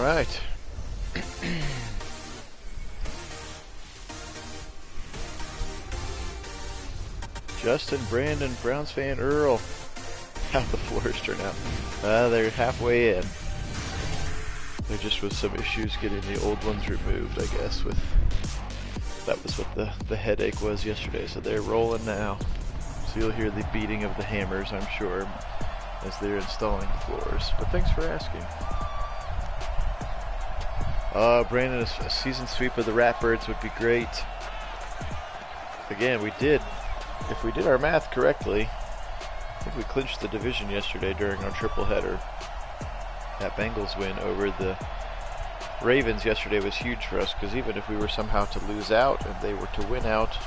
right. Justin, Brandon, Browns fan, Earl. How'd the floors turn out? They're halfway in. There just was some issues getting the old ones removed, I guess. That was what the headache was yesterday. So they're rolling now. So you'll hear the beating of the hammers, I'm sure, as they're installing the floors. But thanks for asking. Brandon, a season sweep of the Ratbirds would be great. Again, if we did our math correctly, I think we clinched the division yesterday during our triple header. That Bengals win over the Ravens yesterday was huge for us, because even if we were somehow to lose out and they were to win out,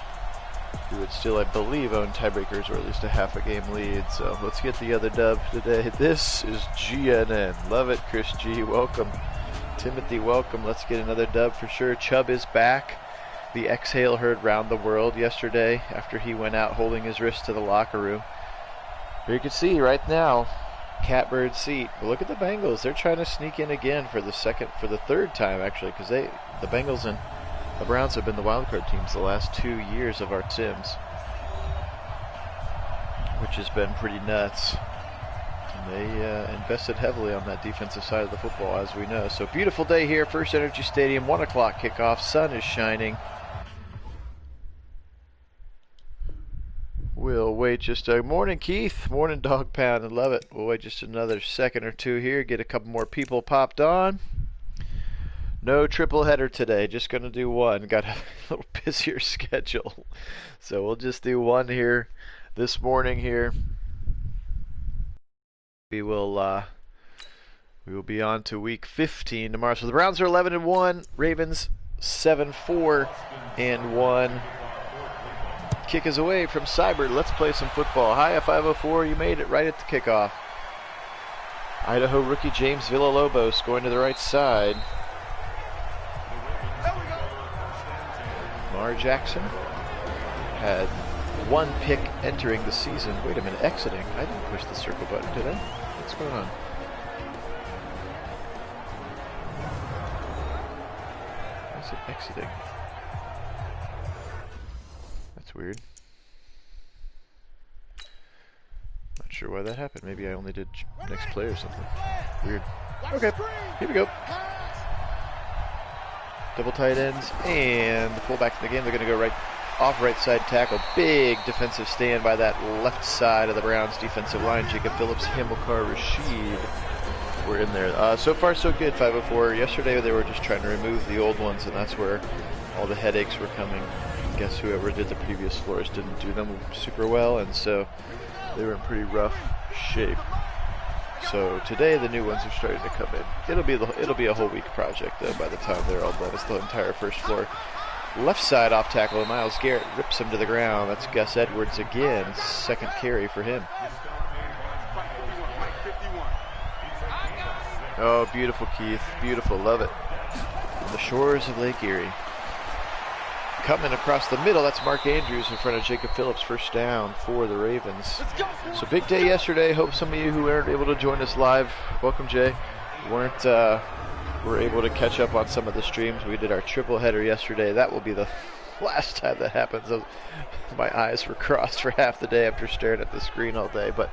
we would still, I believe, own tiebreakers or at least a half a game lead. So let's get the other dub today. This is GNN. Love it, Chris G. Welcome. Timothy, welcome. Let's get another dub for sure. Chubb is back. The exhale heard round the world yesterday after he went out holding his wrist to the locker room. Here you can see right now, catbird seat. But look at the Bengals. They're trying to sneak in again for the third time actually, because the Bengals and the Browns have been the wildcard teams the last 2 years of our Sims, which has been pretty nuts. And they invested heavily on that defensive side of the football, as we know. So beautiful day here, First Energy Stadium, 1 o'clock kickoff. Sun is shining. We'll wait just a morning, Keith. Morning, Dog Pound. I love it. We'll wait just another second or two here. Get a couple more people popped on. No triple header today. Just going to do one. Got a little busier schedule, so we'll just do one here this morning. Here we will be on to week 15 tomorrow. So the Browns are 11-1. Ravens 7-4-1. Kick is away from Cyber. Let's play some football. Hi, 504. You made it right at the kickoff. Idaho rookie James Villalobos going to the right side. Lamar Jackson had 1 pick entering the season. Wait a minute, exiting. I didn't push the circle button, did I? What's going on? Why is it exiting? Weird. Not sure why that happened. Maybe I only did next play or something. Weird. Okay, here we go. Double tight ends and the fullback in the game. They're going to go right side tackle. Big defensive stand by that left side of the Browns defensive line. Jacob Phillips, Hamilcar Rashid were in there. So far so good, 504. Yesterday they were just trying to remove the old ones, and that's where all the headaches were coming. I guess whoever did the previous floors didn't do them super well, and so they were in pretty rough shape. So today the new ones are starting to come in. It'll be a whole week project though by the time they're all done. It's the entire first floor. Left side off tackle, Myles Garrett rips him to the ground. That's Gus Edwards again. Second carry for him. Oh, beautiful, Keith. Beautiful. Love it. On the shores of Lake Erie. Coming across the middle, that's Mark Andrews in front of Jacob Phillips. First down for the Ravens. So big day yesterday. Hope some of you who weren't able to join us live, welcome Jay, were able to catch up on some of the streams. We did our triple header yesterday. That will be the last time that happens. My eyes were crossed for half the day after staring at the screen all day, but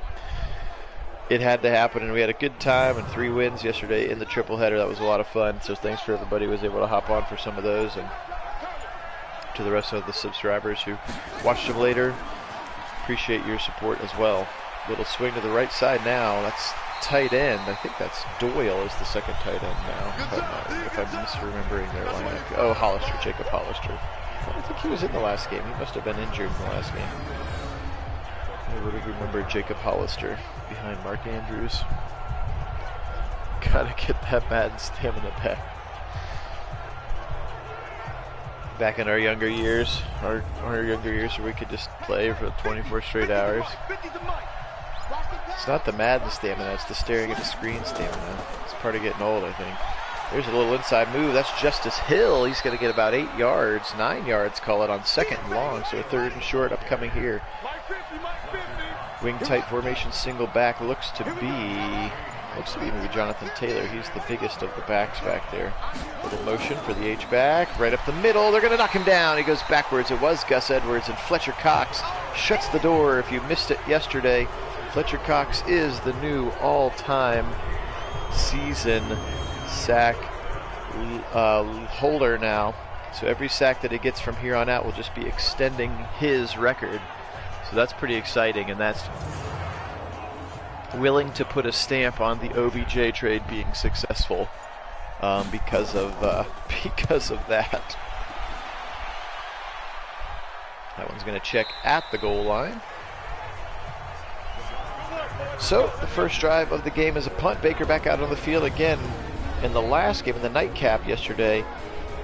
it had to happen, and we had a good time and 3 wins yesterday in the triple header. That was a lot of fun. So thanks for everybody who was able to hop on for some of those, and to the rest of the subscribers who watched them later. Appreciate your support as well. Little swing to the right side now. That's tight end. I think that's Doyle is the second tight end now, if I'm misremembering their lineup. Oh, Hollister, Jacob Hollister. I don't think he was in the last game. He must have been injured in the last game. I would have remembered Jacob Hollister behind Mark Andrews. Gotta get that Madden stamina back. Back in our younger years, our younger years where we could just play for 24 straight hours. It's not the Madden stamina, it's the staring at the screen stamina. It's part of getting old, I think. There's a little inside move. That's Justice Hill. He's going to get about 8 yards, 9 yards, call it, on second and long. So 3rd and short upcoming here. Wing tight formation, single back looks to be Looks to be maybe Jonathan Taylor. He's the biggest of the backs back there. Little motion for the H-back, right up the middle. They're going to knock him down. He goes backwards. It was Gus Edwards, and Fletcher Cox shuts the door. If you missed it yesterday, Fletcher Cox is the new all-time season sack holder now. So every sack that he gets from here on out will just be extending his record. So that's pretty exciting, and that's willing to put a stamp on the OBJ trade being successful because of that. That one's going to check at the goal line. So the first drive of the game is a punt. Baker back out on the field again. In the last game, in the nightcap yesterday,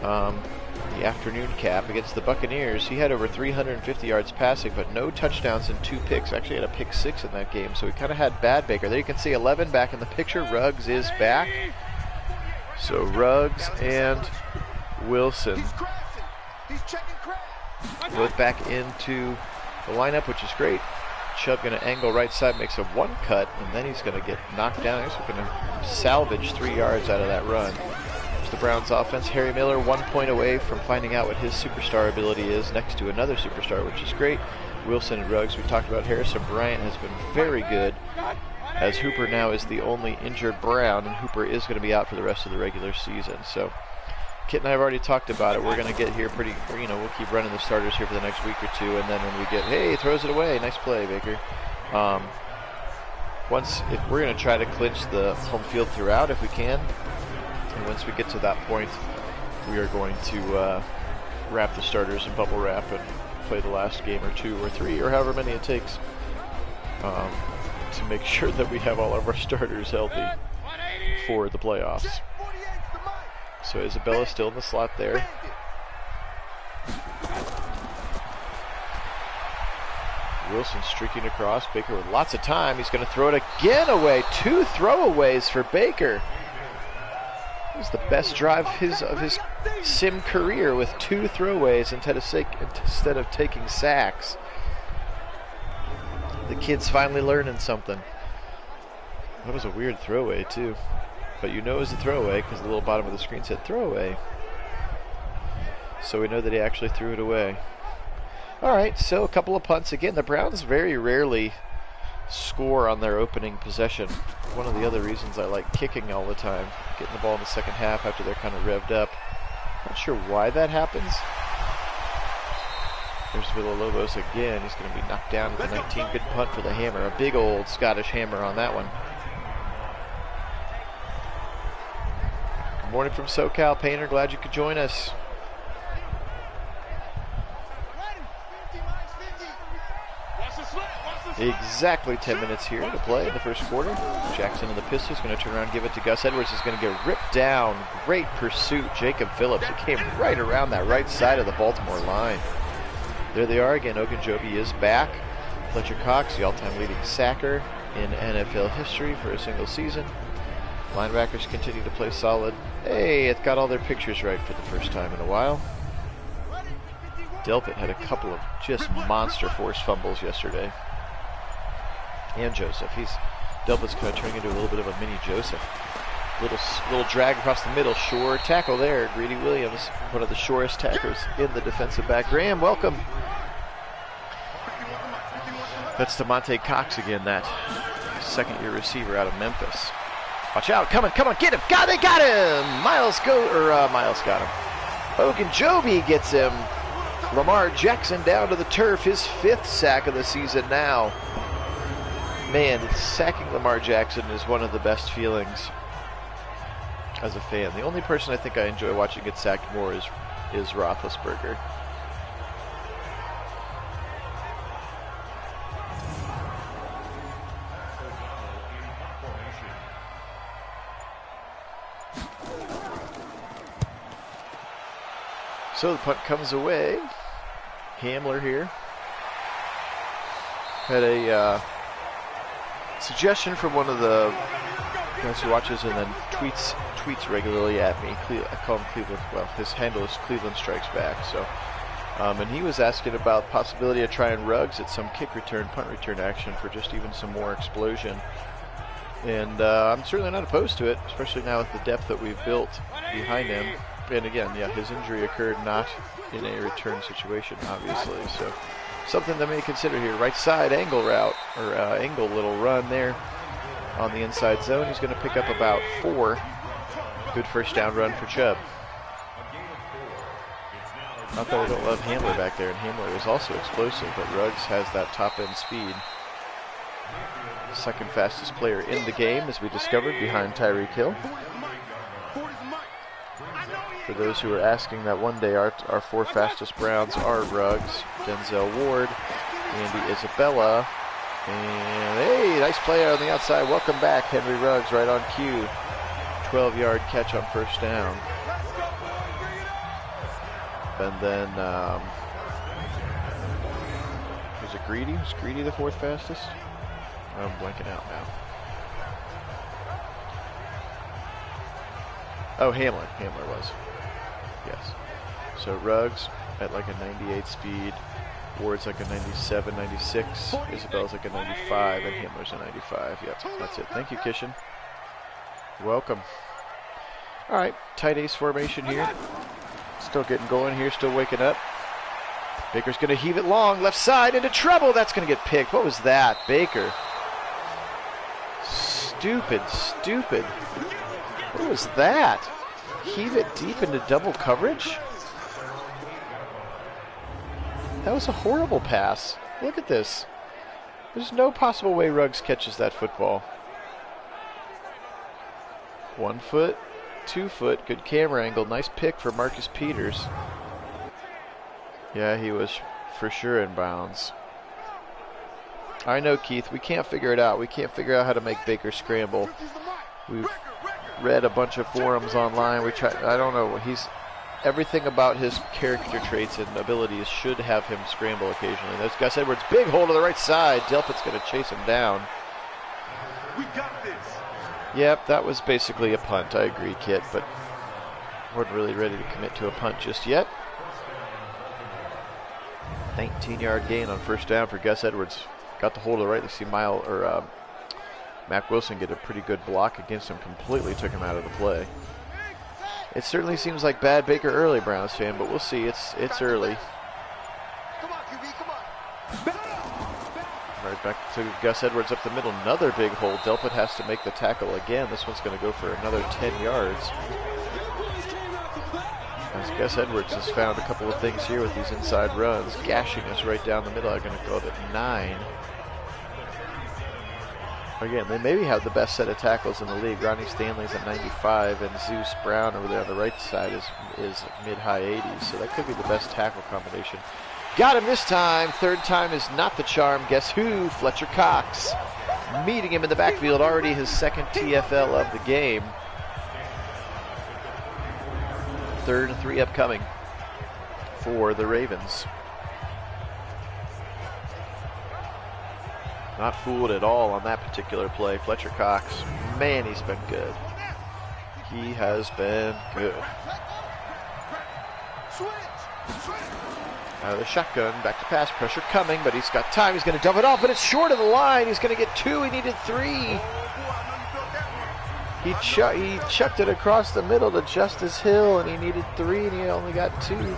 the afternoon cap against the Buccaneers, he had over 350 yards passing, but no touchdowns and 2 picks. Actually had a pick 6 in that game, so he kind of had bad Baker. There you can see 11 back in the picture. Ruggs is back. So Ruggs and Wilson both back into the lineup, which is great. Chubb going to angle right side, makes a 1 cut, and then he's going to get knocked down. He's going to salvage 3 yards out of that run. The Browns offense. Harry Miller 1 point away from finding out what his superstar ability is next to another superstar, which is great. Wilson and Ruggs, we talked about. Harrison Bryant has been very good, as Hooper now is the only injured Brown, and Hooper is going to be out for the rest of the regular season. So Kit and I have already talked about it. We're going to get here pretty, we'll keep running the starters here for the next week or two, and then when we get, hey, throws it away, nice play, Baker. If we're going to try to clinch the home field throughout if we can. And once we get to that point, we are going to wrap the starters in bubble wrap and play the last game or 2 or 3 or however many it takes to make sure that we have all of our starters healthy for the playoffs. So Isabella still in the slot there. Wilson streaking across. Baker with lots of time. He's going to throw it again away. 2 throwaways for Baker. It was the best drive of his sim career with 2 throwaways instead of taking sacks. The kid's finally learning something. That was a weird throwaway too, but you know it was a throwaway because the little bottom of the screen said throwaway. So we know that he actually threw it away. All right, so a couple of punts again. The Browns very rarely score on their opening possession. One of the other reasons I like kicking all the time, getting the ball in the second half after they're kind of revved up. Not sure why that happens. There's Villalobos again. He's going to be knocked down at the 19. Good punt for the hammer. A big old Scottish hammer on that one. Good morning from SoCal. Painter, glad you could join us. Exactly 10 minutes here to play in the first quarter. Jackson in the pistol is going to turn around and give it to Gus Edwards. He's going to get ripped down. Great pursuit. Jacob Phillips. It came right around that right side of the Baltimore line. There they are again. Ogunjobi is back. Fletcher Cox, the all-time leading sacker in NFL history for a single season. Linebackers continue to play solid. Hey, it got all their pictures right for the first time in a while. Delpit had a couple of just monster forced fumbles yesterday. And Joseph. Delpit's kind of turning into a little bit of a mini Joseph. Little drag across the middle. Sure tackle there. Greedy Williams, one of the shortest tacklers in the defensive back. Graham, welcome. That's DeMonte Cox again, that second-year receiver out of Memphis. Watch out. Come on, get him. They got him. Miles got him. Ogunjobi gets him. Lamar Jackson down to the turf. His 5th sack of the season now. Man, sacking Lamar Jackson is one of the best feelings as a fan. The only person I think I enjoy watching get sacked more is Roethlisberger. So the punt comes away. Hamler here had a suggestion from one of the guys who watches and then tweets regularly at me. I call him Cleveland. Well, his handle is Cleveland Strikes Back. So, and he was asking about possibility of trying Ruggs at some kick return, punt return action for just even some more explosion. And I'm certainly not opposed to it, especially now with the depth that we've built behind him. And again, yeah, his injury occurred not in a return situation, obviously. So something to may consider here. Right side angle route, or angle little run there on the inside zone. He's going to pick up about 4. Good first down run for Chubb. Not that I don't love Hamler back there, and Hamler is also explosive, but Ruggs has that top end speed. Second fastest player in the game, as we discovered, behind Tyreek Hill. For those who are asking, that one day our 4 fastest Browns are Ruggs, Denzel Ward, Andy Isabella, and hey, nice play on the outside. Welcome back, Henry Ruggs, right on cue. 12-yard catch on first down. And then, was it Greedy? Was Greedy the 4th fastest? I'm blanking out now. Oh, Hamler. Hamler was. Yes. So Ruggs at like a 98 speed. Ward's like a 97, 96. Isabella's like a 95, and Hamler's a 95. Yep, that's it. Thank you, Kishan. Welcome. All right, tight ace formation here. Still getting going here, still waking up. Baker's going to heave it long, left side, into trouble. That's going to get picked. What was that, Baker? Stupid, stupid. What was that? Heave it deep into double coverage? That was a horrible pass. Look at this. There's no possible way Ruggs catches that football. 1 foot, 2 foot, good camera angle. Nice pick for Marcus Peters. Yeah, he was for sure in bounds. I know, Keith, we can't figure it out. We can't figure out how to make Baker scramble. We've read a bunch of forums online. We try. I don't know. Everything about his character traits and abilities should have him scramble occasionally. There's Gus Edwards, big hole to the right side. Delpit's going to chase him down. We got this. Yep, that was basically a punt. I agree, Kit, but wasn't really ready to commit to a punt just yet. 19-yard gain on first down for Gus Edwards. Got the hole to the right. They see Mack Wilson get a pretty good block against him. Completely took him out of the play. It certainly seems like bad Baker early, Browns fan, but we'll see. It's early. Come on, QB, come on. Right back to Gus Edwards up the middle. Another big hole. Delpit has to make the tackle again. This one's going to go for another 10 yards. As Gus Edwards has found a couple of things here with these inside runs, gashing us right down the middle. I'm going to go up at 9. Again, they maybe have the best set of tackles in the league. Ronnie Stanley's at 95, and Zeus Brown over there on the right side is mid-high 80s, so that could be the best tackle combination. Got him this time. 3rd time is not the charm. Guess who? Fletcher Cox. Meeting him in the backfield, already his 2nd TFL of the game. 3rd and 3 upcoming for the Ravens. Not fooled at all on that particular play. Fletcher Cox, man, he's been good. He has been good. Out of the shotgun, back to pass, pressure coming, but he's got time. He's going to dump it off, but it's short of the line. He's going to get 2. He needed 3. He chucked it across the middle to Justice Hill, and he needed 3, and he only got 2.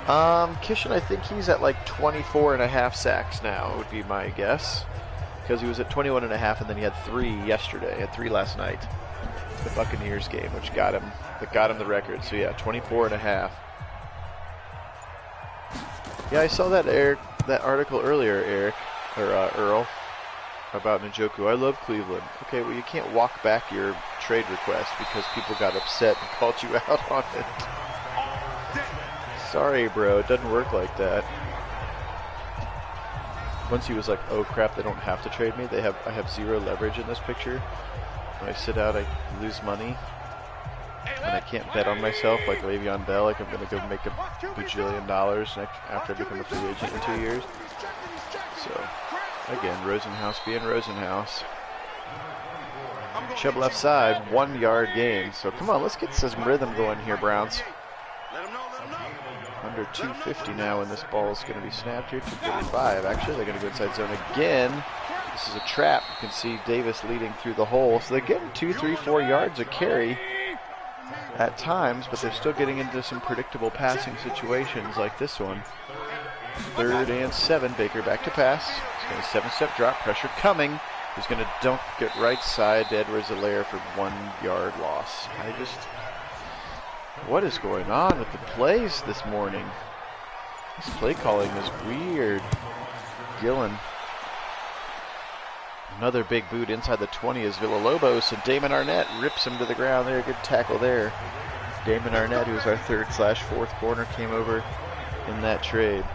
Kishan, I think he's at like 24.5 sacks now, would be my guess. Because he was at 21.5, and then he had 3 yesterday. He had 3 last night. The Buccaneers game, which got him the record. So yeah, 24.5. Yeah, I saw that article earlier, Earl, about Njoku. I love Cleveland. Okay, well, you can't walk back your trade request because people got upset and called you out on it. Sorry, bro, it doesn't work like that. Once he was like, oh crap, they don't have to trade me. I have 0 leverage in this picture. When I sit out, I lose money. And I can't bet on myself like Le'Veon Bell. Like I'm going to go make $1 bajillion after I become a free agent in 2 years. So, again, Rosenhaus being Rosenhaus. Chubb left side, 1 yard gain. So come on, let's get some rhythm going here, Browns. Under 250 now, and this ball is going to be snapped here. 245. Actually, they're going to go inside zone again. This is a trap. You can see Davis leading through the hole. So they're getting 2, 3, 4 yards a carry at times, but they're still getting into some predictable passing situations like this one. 3rd and 7. Baker back to pass. He's got a 7-step drop. Pressure coming. He's going to dunk it right side to Edwards-Helaire for 1 yard loss. What is going on with the plays this morning? This play calling is weird. Gillen. Another big boot inside the 20 is Villalobos, and Damon Arnett rips him to the ground there. Good tackle there. Damon Arnett, who's our 3rd/4th corner, came over in that trade.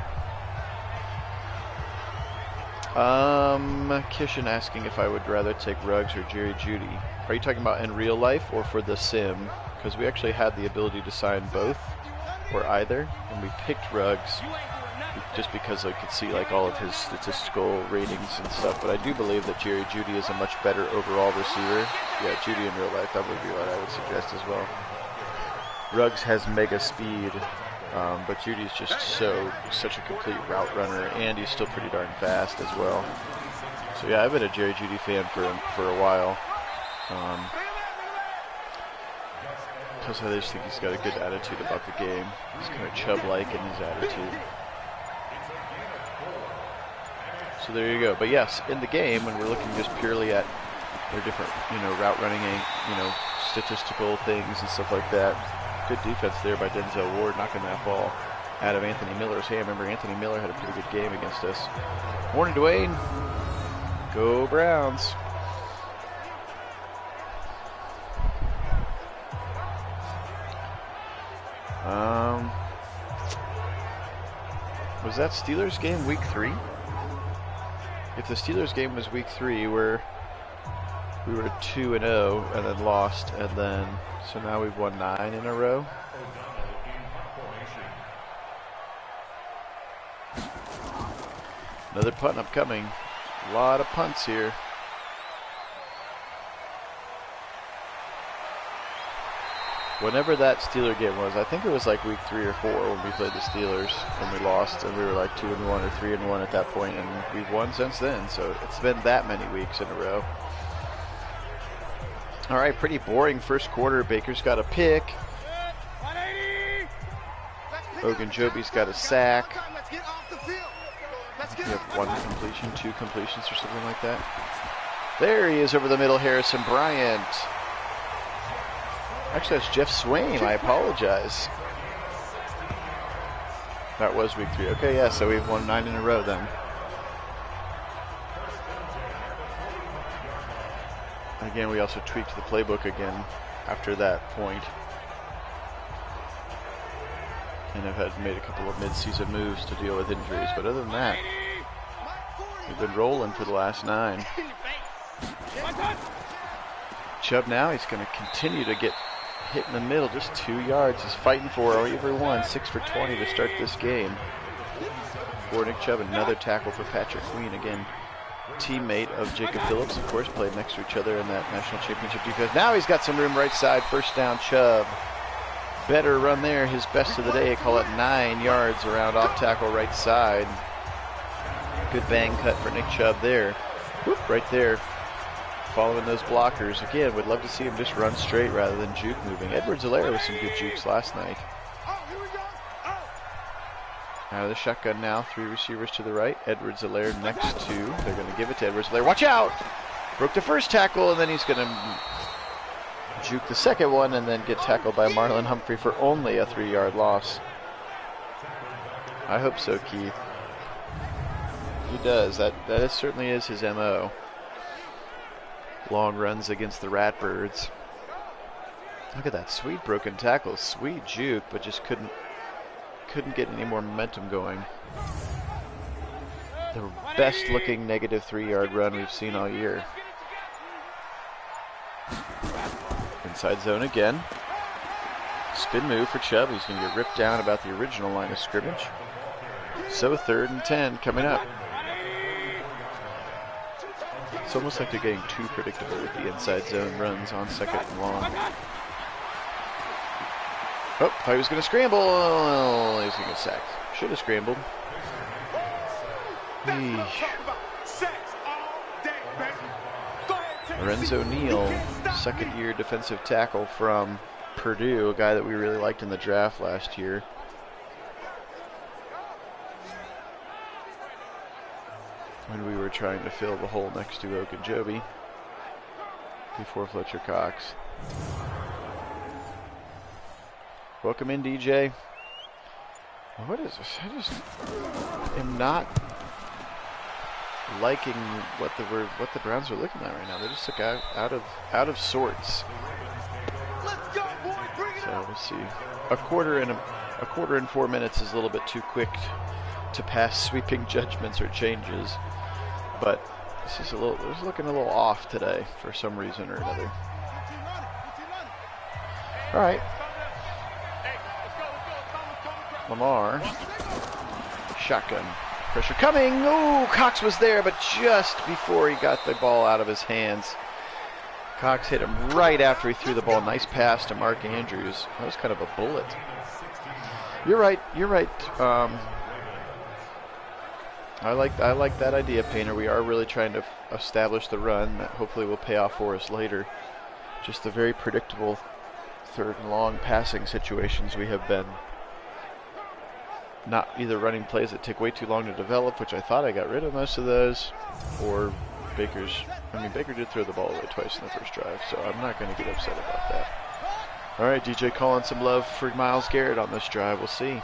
Kishan asking if I would rather take Ruggs or Jerry Jeudy. Are you talking about in real life or for the sim? Because we actually had the ability to sign both or either, and we picked Ruggs just because I could see like all of his statistical ratings and stuff. But I do believe that Jerry Jeudy is a much better overall receiver. Yeah, Jeudy in real life, that would be what I would suggest as well. Ruggs has mega speed. But Judy's just such a complete route runner, and he's still pretty darn fast as well. So yeah, I've been a Jerry Jeudy fan for a while. Plus I just think he's got a good attitude about the game. He's kind of Chubb-like in his attitude. So there you go. But yes, in the game, when we're looking just purely at their different, route running, statistical things and stuff like that. Good defense there by Denzel Ward, knocking that ball out of Anthony Miller's hand. Remember, Anthony Miller had a pretty good game against us. Morning, Dwayne. Go Browns. Was that Steelers game week 3? If the Steelers game was week 3, we were 2-0 and then lost, and then so now we've won 9 in a row. Another punt upcoming. A lot of punts here. Whenever that Steeler game was, I think it was like week 3 or 4 when we played the Steelers and we lost, and we were like 2-1 or 3-1 at that point, and we've won since then. So it's been that many weeks in a row. All right, pretty boring first quarter. Baker's got a pick. Ogunjobi's got a sack. We have 1 completion, 2 completions or something like that. There he is over the middle, Harrison Bryant. Actually, that's Jeff Swain. I apologize. That was week 3. Okay, yeah, so we've won 9 in a row then. Again, we also tweaked the playbook again after that point. And have made a couple of mid-season moves to deal with injuries. But other than that, we've been rolling for the last 9. Chubb now, he's going to continue to get hit in the middle, just 2 yards. He's fighting for every one. 6 for 20 to start this game. For Nick Chubb, another tackle for Patrick Queen. Again, teammate of Jacob Phillips, of course, played next to each other in that national championship defense. Now he's got some room right side. First down, Chubb. Better run there, his best of the day. Call it 9 yards around off tackle right side. Good bang cut for Nick Chubb there. Whoop, right there. Following those blockers. Again, would love to see him just run straight rather than juke moving. Edwards-Helaire with some good jukes last night. Out of the shotgun now, 3 receivers to the right. Edwards-Helaire next to. They're going to give it to Edwards-Helaire. Watch out! Broke the first tackle, and then he's going to juke the second one and then get tackled by Marlon Humphrey for only a 3-yard loss. I hope so, Keith. He does. That certainly is his MO. Long runs against the Ratbirds. Look at that sweet broken tackle, sweet juke, but just couldn't get any more momentum going. The best looking negative 3-yard run we've seen all year. Inside zone again. Spin move for Chubb. He's going to get ripped down about the original line of scrimmage. So 3rd and 10 coming up. It's almost like they're getting too predictable with the inside zone runs on 2nd and long. Oh, thought he was going to scramble. Oh, he's going to get sacked. Should have scrambled. Lorenzo Neal, second-year defensive tackle from Purdue, a guy that we really liked in the draft last year. When we were trying to fill the hole next to Ogunjobi before Fletcher Cox. Welcome in, DJ. What is this? I just am not liking what the Browns are looking at right now. They just look out of sorts. So we'll see. A quarter and 4 minutes is a little bit too quick to pass sweeping judgments or changes. But this is looking a little off today for some reason or another. All right. Lamar. Shotgun. Pressure coming. Oh, Cox was there, but just before he got the ball out of his hands. Cox hit him right after he threw the ball. Nice pass to Mark Andrews. That was kind of a bullet. You're right. I like that idea, Painter. We are really trying to establish the run that hopefully will pay off for us later. Just the very predictable third and long passing situations we have been not either running plays that take way too long to develop, which I thought I got rid of most of those, or Baker did throw the ball away twice in the first drive, so I'm not going to get upset about that. All right, DJ calling some love for Myles Garrett on this drive. We'll see.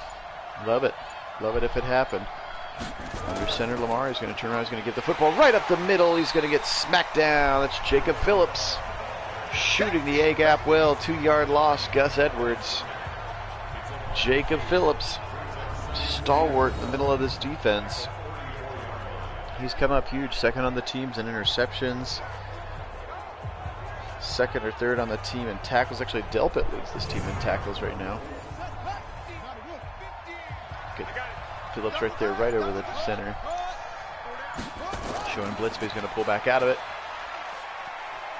Love it. Love it if it happened. Under center, Lamar is going to turn around. He's going to give the football right up the middle. He's going to get smacked down. That's Jacob Phillips shooting the A-gap well. 2-yard loss. Gus Edwards. Jacob Phillips, stalwart in the middle of this defense. He's come up huge. Second on the teams in interceptions. Second or third on the team in tackles. Actually, Delpit leads this team in tackles right now. Good. Phillips right there, right over the center. Showing blitz, but he's going to pull back out of it.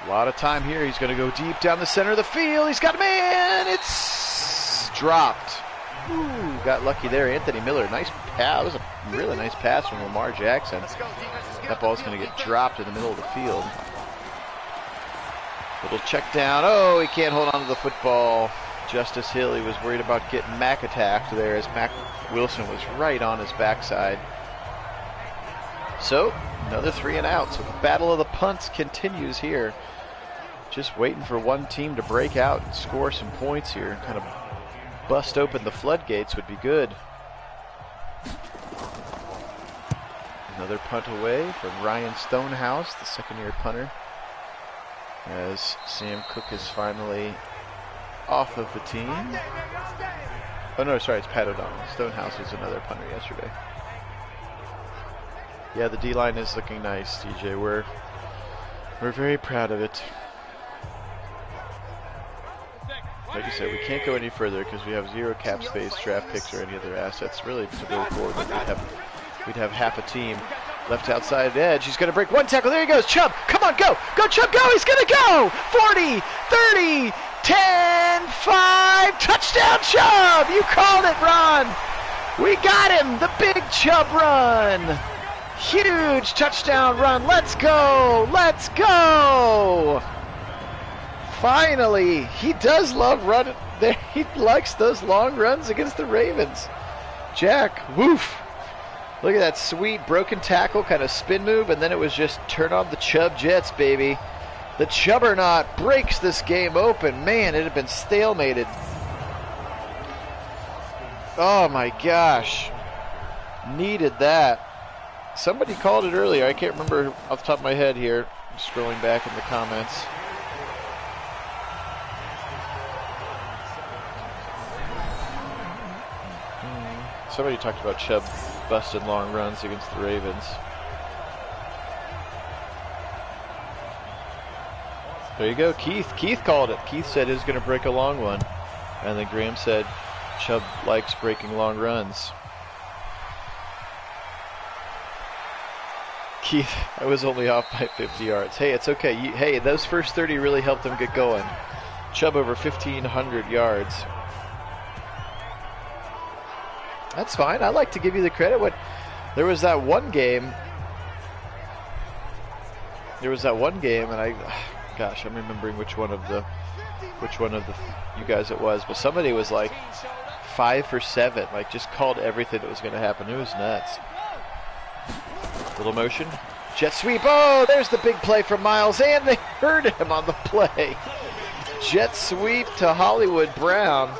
A lot of time here. He's going to go deep down the center of the field. He's got a man. It's dropped. Ooh, got lucky there. Anthony Miller, nice pass. That was a really nice pass from Lamar Jackson. That ball's going to get dropped in the middle of the field. Little check down. Oh, he can't hold on to the football. Justice Hill, he was worried about getting Mack attacked there as Mack Wilson was right on his backside. So, another 3 and out. So the battle of the punts continues here. Just waiting for one team to break out and score some points here. Kind of bust open the floodgates would be good. Another punt away from Ryan Stonehouse, the second-year punter. As Sam Cook is finally off of the team. Oh no, sorry, it's Pat O'Donnell. Stonehouse was another punter yesterday. Yeah, the D-line is looking nice, DJ. We're very proud of it. Like you said, we can't go any further because we have 0 cap space, draft picks, or any other assets really to go forward. We'd have half a team. Left outside edge. He's going to break one tackle. There he goes. Chubb. Come on, go. Go, Chubb, go. He's going to go. 40, 30, 10, 5. Touchdown, Chubb. You called it, Ron. We got him. The big Chubb run. Huge touchdown run. Let's go. Let's go. Finally. He does love running. He likes those long runs against the Ravens. Jack, woof. Look at that sweet broken tackle, kind of spin move, and then it was just turn on the Chubb Jets, baby. The Chubbernaut breaks this game open. Man, it had been stalemated. Oh my gosh. Needed that. Somebody called it earlier. I can't remember off the top of my head here. I'm scrolling back in the comments. Somebody talked about Chubb busted long runs against the Ravens. There you go, Keith. Keith called it. Keith said he was going to break a long one. And then Graham said Chubb likes breaking long runs. Keith, I was only off by 50 yards. Hey, it's okay. Hey, those first 30 really helped them get going. Chubb over 1,500 yards. That's fine. I like to give you the credit. There was that one game There was that one game, and gosh, I'm remembering which one of you guys it was, but somebody was like 5 for 7, like just called everything that was going to happen. It was nuts. Little motion, jet sweep. Oh, there's the big play from Miles, and they hurt him on the play. Jet sweep to Hollywood Brown.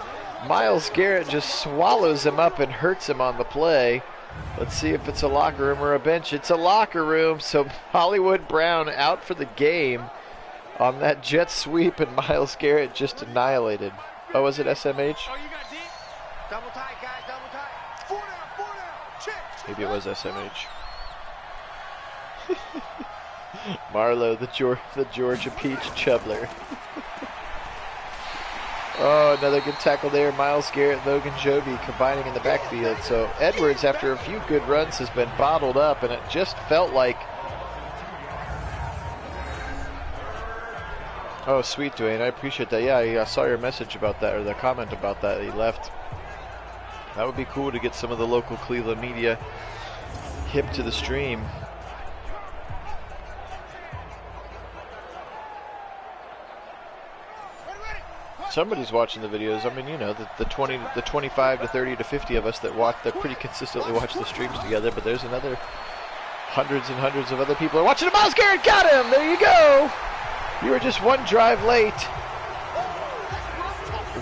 Miles Garrett just swallows him up and hurts him on the play. Let's see if it's a locker room or a bench. It's a locker room, so Hollywood Brown out for the game on that jet sweep, and Miles Garrett just annihilated. Oh, was it SMH? Oh, you got deep. Double tight, guys, double tight. 4 down, check. Maybe it was SMH. Marlowe, the Georgia Peach Chubbler. Oh, another good tackle there. Miles Garrett, Logan Joby combining in the backfield. So Edwards, after a few good runs, has been bottled up, and it just felt like... Oh, sweet, Dwayne. I appreciate that. Yeah, I saw your message about that, or the comment about that he left. That would be cool to get some of the local Cleveland media hip to the stream. Somebody's watching the videos. I mean, you know, the 25 to 30 to 50 of us that pretty consistently watch the streams together, but there's another hundreds and hundreds of other people are watching it. Miles Garrett got him! There you go! You were just one drive late.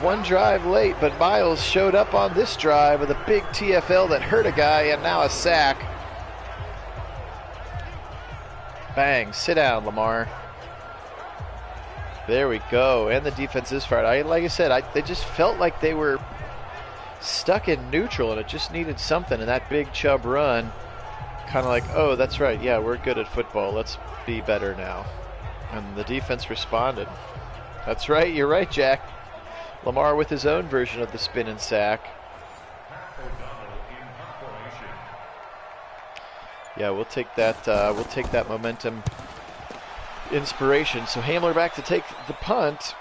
One drive late, but Miles showed up on this drive with a big TFL that hurt a guy, and now a sack. Bang. Sit down, Lamar. There we go, and the defense is fired. Like I said, they just felt like they were stuck in neutral, and it just needed something. And that big Chubb run, kind of like, oh, that's right, yeah, we're good at football. Let's be better now. And the defense responded. That's right, you're right, Jack. Lamar with his own version of the spin and sack. Yeah, we'll take that momentum. Inspiration. So Hamler back to take the punt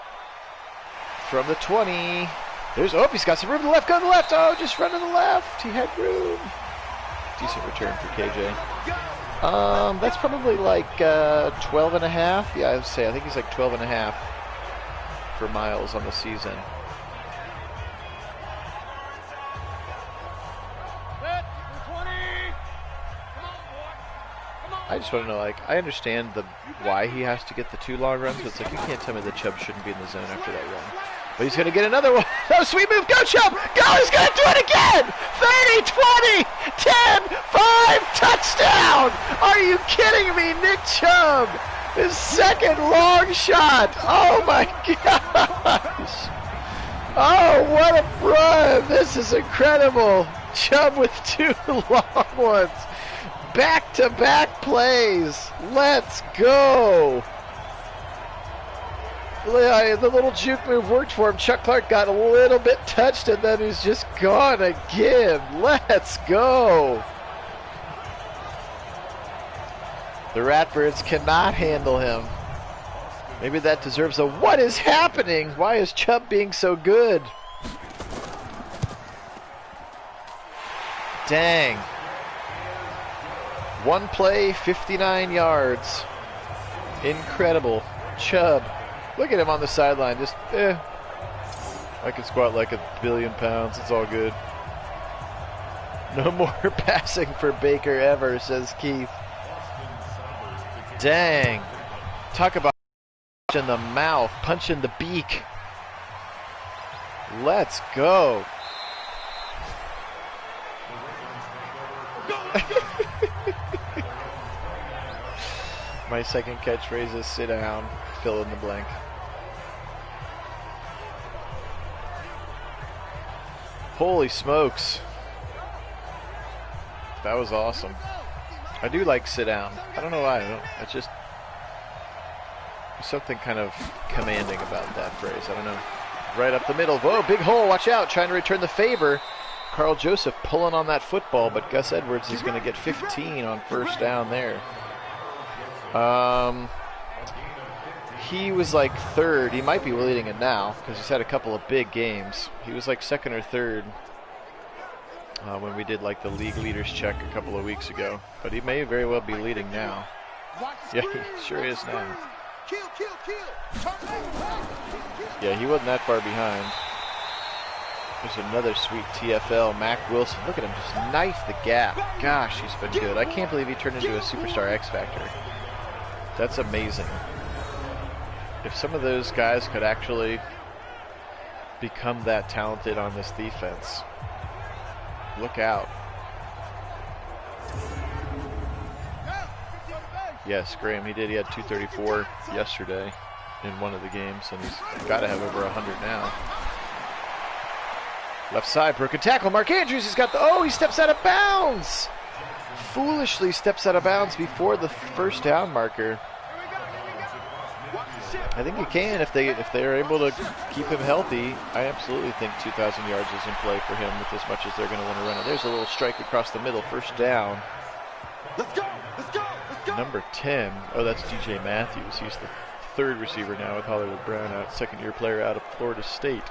from the 20. There's, oh, he's got some room to the left. Go to the left. Oh, just run to the left. He had room. Decent return for KJ. That's probably like 12 and a half. Yeah, I would say. I think he's like 12 and a half for Miles on the season. I just want to know, like, I understand why he has to get the 2 long runs, but it's like, you can't tell me that Chubb shouldn't be in the zone after that run. But he's going to get another one. Oh, sweet move. Go, Chubb. Go. He's going to do it again. 30, 20, 10, 5, touchdown. Are you kidding me? Nick Chubb, his second long shot. Oh, my gosh. Oh, what a run. This is incredible. Chubb with 2 long ones. Back-to-back plays. Let's go. The little juke move worked for him. Chuck Clark got a little bit touched, and then he's just gone again. Let's go. The Ratbirds cannot handle him. Maybe that deserves a what is happening? Why is Chubb being so good? Dang. One play, 59 yards. Incredible. Chubb. Look at him on the sideline. Just, I can squat like 1 billion pounds. It's all good. No more passing for Baker ever, says Keith. Dang. Talk about punch in the mouth, punch in the beak. Let's go. My second catchphrase is sit down, fill in the blank. Holy smokes. That was awesome. I do like sit down. I don't know why. It's just there's something kind of commanding about that phrase. I don't know. Right up the middle. Whoa, big hole. Watch out. Trying to return the favor. Carl Joseph pulling on that football, but Gus Edwards is going to get 15 on first down there. He was like third. He might be leading it now because he's had a couple of big games. He was like second or third when we did like the league leaders check a couple of weeks ago, but he may very well be leading now. Yeah, he sure is now. Kill. Yeah, he wasn't that far behind. There's another sweet TFL, Mac Wilson. Look at him just knife the gap. Gosh, he's been good. I can't believe he turned into a superstar X Factor. That's amazing. If some of those guys could actually become that talented on this defense, look out. Yes, Graham, he did. He had 234 yesterday in one of the games, and he's got to have over 100 now. Left side, broken tackle. Mark Andrews has got the... Oh, he steps out of bounds! Foolishly steps out of bounds before the first down marker. I think he can if they are able to keep him healthy. I absolutely think 2,000 yards is in play for him with as much as they're going to want to run it. There's a little strike across the middle, first down. Let's go. Number 10. Oh, that's DJ Matthews. He's the third receiver now with Hollywood Brown out. Second-year player out of Florida State.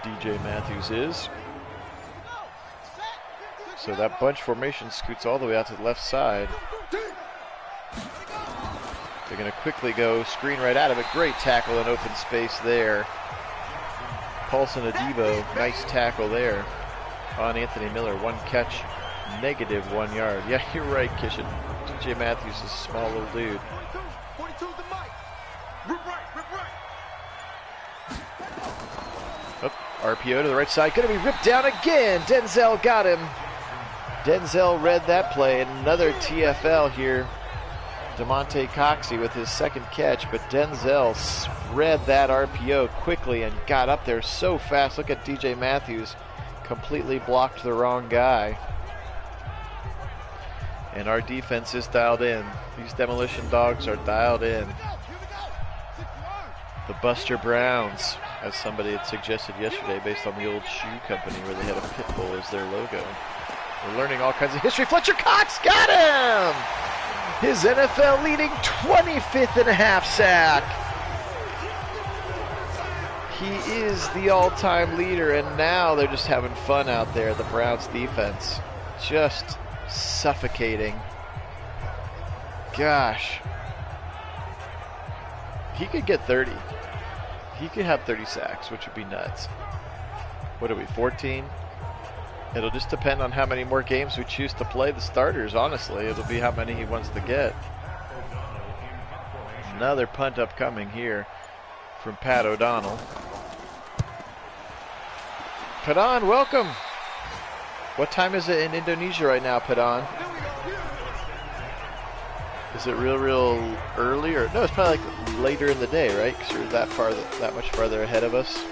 DJ Matthews is. So that bunch formation scoots all the way out to the left side. They're going to quickly go screen right out of it. Great tackle in open space there. Paulson Adebo, nice tackle there on Anthony Miller. One catch, negative 1 yard. Yeah, you're right, Kishin. DJ Matthews is a small little dude. Oh, RPO to the right side. Going to be ripped down again. Denzel got him. Denzel read that play. Another TFL here. DeMonte Coxey with his second catch, but Denzel read that RPO quickly and got up there so fast. Look at DJ Matthews. Completely blocked the wrong guy. And our defense is dialed in. These demolition dogs are dialed in. The Buster Browns, as somebody had suggested yesterday based on the old shoe company where they had a pit bull as their logo. We're learning all kinds of history. Fletcher Cox got him! His NFL leading 25th and a half sack. He is the all-time leader, and now they're just having fun out there. The Browns defense just suffocating. Gosh. He could get 30. He could have 30 sacks, which would be nuts. What are we, 14? It'll just depend on how many more games we choose to play the starters, honestly. It'll be how many he wants to get. Another punt upcoming here from Pat O'Donnell. Padon, welcome. What time is it in Indonesia right now, Padon? Is it real early, or no? It's probably like later in the day, right? Because you're that much farther ahead of us.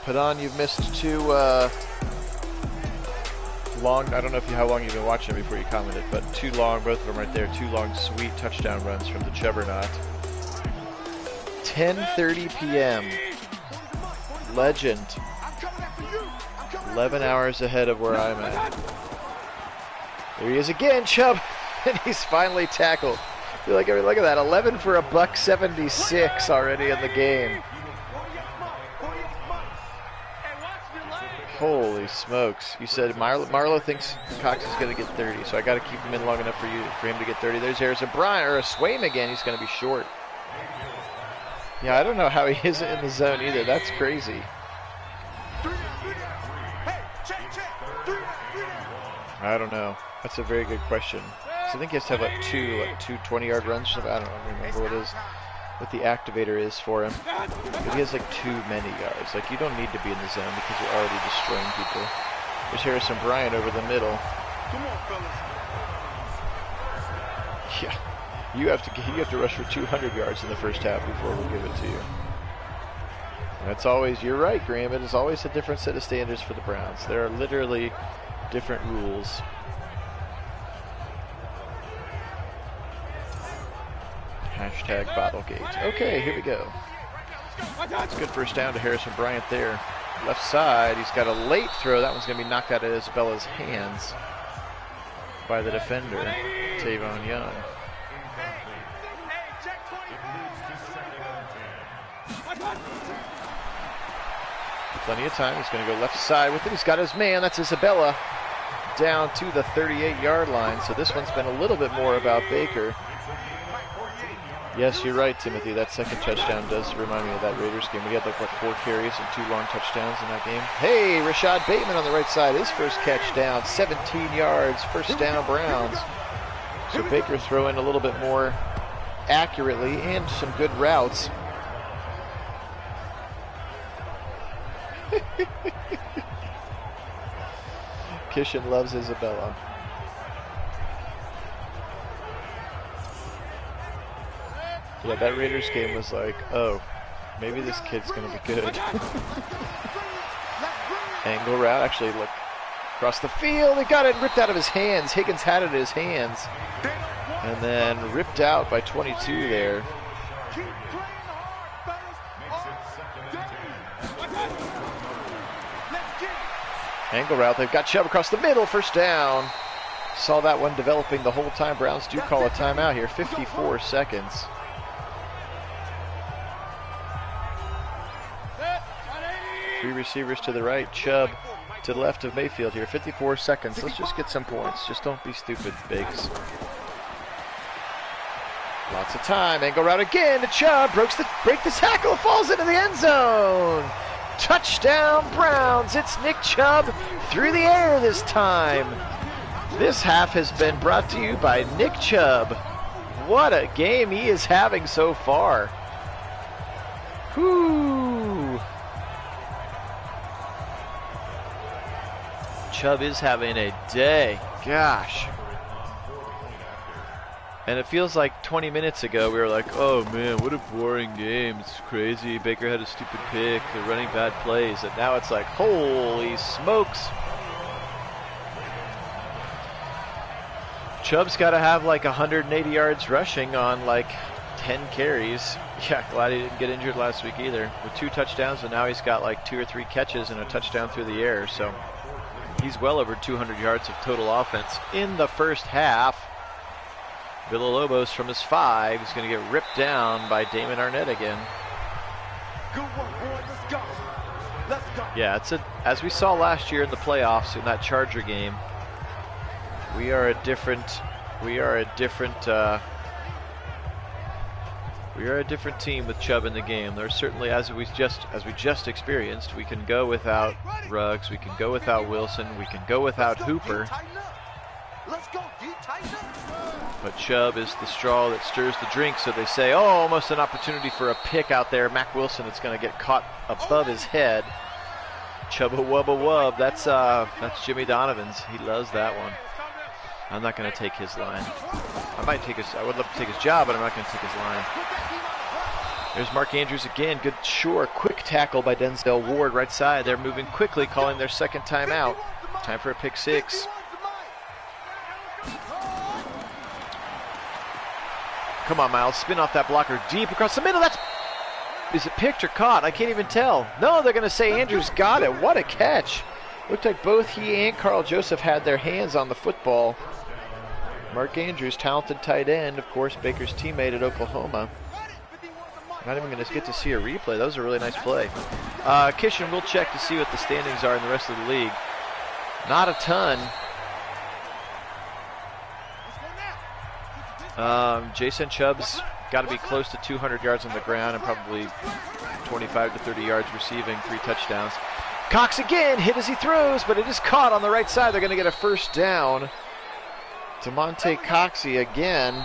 Padon, you've missed two long. I don't know how long you've been watching it before you commented, but two long, both of them right there. Two long, sweet touchdown runs from the Chubbernaut. 10:30 p.m. Legend. 11 hours ahead of where I'm at. There he is again, Chubb, and he's finally tackled. Look at that, 11 for a $176 already in the game. Holy smokes. You said Marlo thinks Cox is going to get 30, so I got to keep him in long enough for him to get 30. There's Harrison Bryant, or a Swaim again. He's going to be short. Yeah, I don't know how he isn't in the zone either. That's crazy. I don't know. That's a very good question. So I think he has to have like two 20-yard runs. I don't remember what it is, what the activator is for him. But he has like too many yards. Like, you don't need to be in the zone because you're already destroying people. There's Harrison Bryant over the middle. Come on, fellas. Yeah. You have to rush for 200 yards in the first half before we'll give it to you. That's always, you're right, Graham. It is always a different set of standards for the Browns. There are literally different rules. Hashtag Bottlegate. Okay, here we go. It's a good first down to Harrison Bryant there. Left side, he's got a late throw. That one's going to be knocked out of Isabella's hands by the defender, Tavon Young. Plenty of time. He's going to go left side with it. He's got his man. That's Isabella down to the 38-yard line. So this one's been a little bit more about Baker. Yes, you're right, Timothy. That second touchdown does remind me of that Raiders game. We had like, what, 4 carries and 2 long touchdowns in that game. Hey, Rashad Bateman on the right side. His first catch down, 17 yards, first down Browns. So Baker throwing a little bit more accurately and some good routes. Kishin loves Isabella. Yeah, that Raiders game was like, oh, maybe this kid's going to be good. Angle route, actually, look, across the field. He got it ripped out of his hands. Higgins had it in his hands. And then ripped out by 22 there. Angle route, they've got Chubb across the middle, first down. Saw that one developing the whole time. Browns do call a timeout here, 54 seconds. Three receivers to the right, Chubb to the left of Mayfield here, 54 seconds. Let's just get some points. Just don't be stupid, Biggs. Lots of time, angle route again to Chubb, break the tackle, falls into the end zone. Touchdown Browns, it's Nick Chubb through the air this time. This half has been brought to you by Nick Chubb. What a game he is having so far. Whoo. Chubb is having a day, gosh. And it feels like 20 minutes ago we were like, oh man, what a boring game. It's crazy. Baker had a stupid pick. They're running bad plays. And now it's like, holy smokes. Chubb's got to have like 180 yards rushing on like 10 carries. Yeah, glad he didn't get injured last week either. With 2 touchdowns, and now he's got like 2 or 3 catches and a touchdown through the air. So he's well over 200 yards of total offense in the first half. Villalobos from his 5 is going to get ripped down by Damon Arnett again. Good one, boy. Let's go. Let's go. Yeah, as we saw last year in the playoffs in that Charger game. We are a different team with Chubb in the game. There's certainly, as we just experienced, we can go without Ruggs, we can go without Wilson, we can go without Hooper. Let's go, D, tighten up. But Chubb is the straw that stirs the drink, so they say, oh, almost an opportunity for a pick out there. Mac Wilson, it's going to get caught above his head. Chubba wubba wub, that's Jimmy Donovan's. He loves that one. I'm not going to take his line. I would love to take his job, but I'm not going to take his line. There's Mark Andrews again. Good, sure, quick tackle by Denzel Ward right side. They're moving quickly, calling their second timeout. Time for a pick 6. Come on, Miles. Spin off that blocker deep across the middle. Is it picked or caught? I can't even tell. No, they're going to say Andrews got it. What a catch. Looked like both he and Carl Joseph had their hands on the football. Mark Andrews, talented tight end, of course, Baker's teammate at Oklahoma. Not even going to get to see a replay. That was a really nice play. Kishin, we'll check to see what the standings are in the rest of the league. Not a ton. Jason Chubb's got to be close to 200 yards on the ground and probably 25 to 30 yards receiving, 3 touchdowns. Cox again, hit as he throws, but it is caught on the right side. They're going to get a first down. DeMonte Coxey again,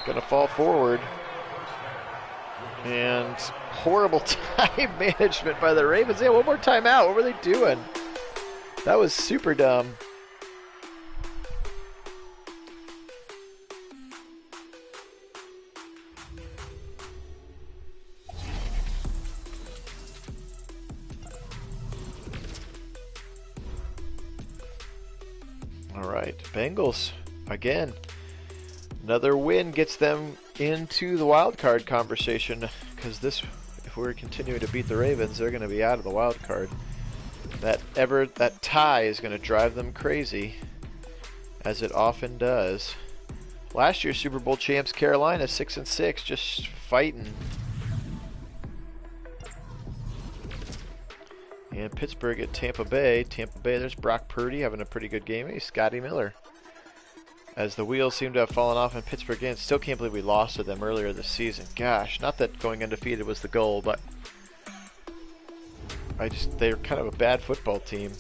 going to fall forward. And horrible time management by the Ravens. Yeah, one more timeout. What were they doing? That was super dumb. All right, Bengals again. Another win gets them into the wild card conversation, because if we're continuing to beat the Ravens, they're going to be out of the wild card. That tie is going to drive them crazy, as it often does. Last year's Super Bowl champs Carolina, 6-6, just fighting. And Pittsburgh at Tampa Bay. Tampa Bay, there's Brock Purdy having a pretty good game. Hey, Scotty Miller. As the wheels seem to have fallen off in Pittsburgh again. Still can't believe we lost to them earlier this season. Gosh, not that going undefeated was the goal, but they're kind of a bad football team.